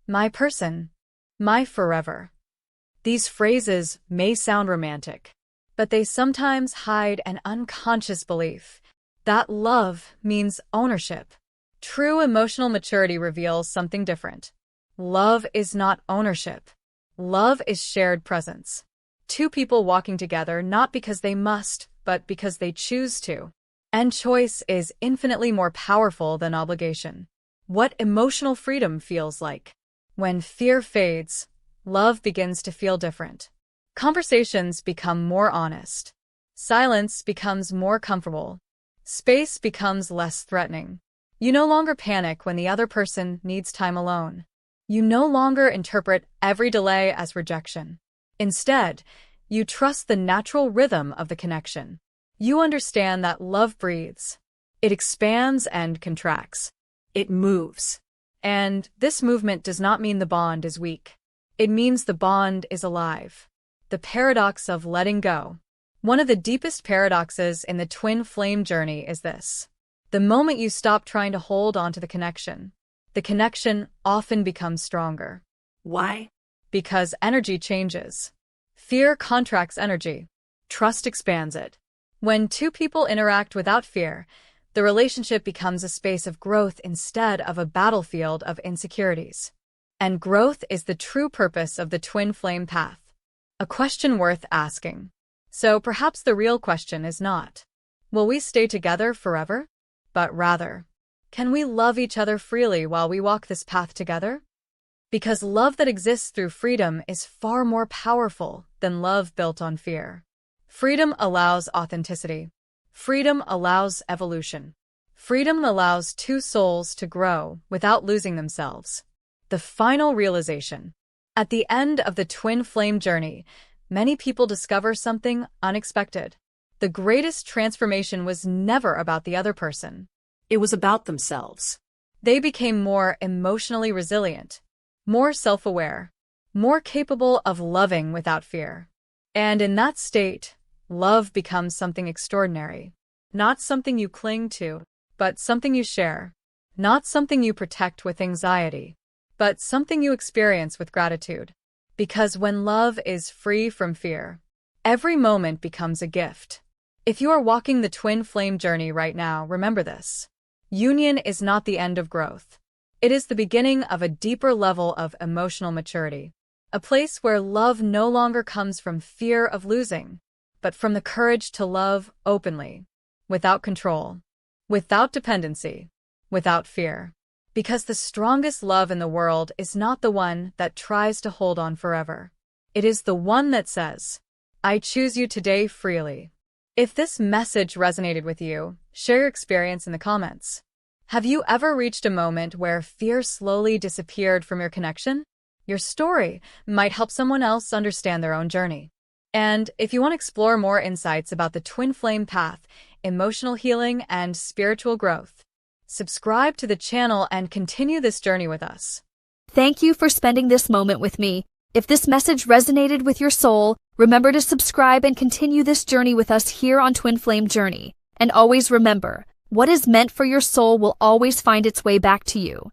my person, my forever. These phrases may sound romantic, but they sometimes hide an unconscious belief that love means ownership. True emotional maturity reveals something different. Love is not ownership. Love is shared presence. Two people walking together not because they must, but because they choose to. And choice is infinitely more powerful than obligation. What emotional freedom feels like. When fear fades, love begins to feel different. Conversations become more honest. Silence becomes more comfortable. Space becomes less threatening. You no longer panic when the other person needs time alone. You no longer interpret every delay as rejection. Instead, you trust the natural rhythm of the connection. You understand that love breathes. It expands and contracts. It moves. And this movement does not mean the bond is weak. It means the bond is alive. The paradox of letting go. One of the deepest paradoxes in the twin flame journey is this. The moment you stop trying to hold on to the connection often becomes stronger. Why? Because energy changes. Fear contracts energy. Trust expands it. When two people interact without fear, the relationship becomes a space of growth instead of a battlefield of insecurities. And growth is the true purpose of the twin flame path. A question worth asking. So perhaps the real question is not, will we stay together forever? But rather, can we love each other freely while we walk this path together? Because love that exists through freedom is far more powerful than love built on fear. Freedom allows authenticity. Freedom allows evolution. Freedom allows two souls to grow without losing themselves. The final realization. At the end of the twin flame journey, many people discover something unexpected. The greatest transformation was never about the other person. It was about themselves. They became more emotionally resilient, more self-aware, more capable of loving without fear. And in that state, love becomes something extraordinary. Not something you cling to, but something you share. Not something you protect with anxiety, but something you experience with gratitude. Because when love is free from fear, every moment becomes a gift. If you are walking the twin flame journey right now, remember this. Union is not the end of growth. It is the beginning of a deeper level of emotional maturity. A place where love no longer comes from fear of losing, but from the courage to love openly, without control, without dependency, without fear. Because the strongest love in the world is not the one that tries to hold on forever. It is the one that says, I choose you today freely. If this message resonated with you, share your experience in the comments. Have you ever reached a moment where fear slowly disappeared from your connection? Your story might help someone else understand their own journey. And if you want to explore more insights about the twin flame path, emotional healing, and spiritual growth, subscribe to the channel and continue this journey with us. Thank you for spending this moment with me. If this message resonated with your soul, remember to subscribe and continue this journey with us here on Twin Flame Journey. And always remember, what is meant for your soul will always find its way back to you.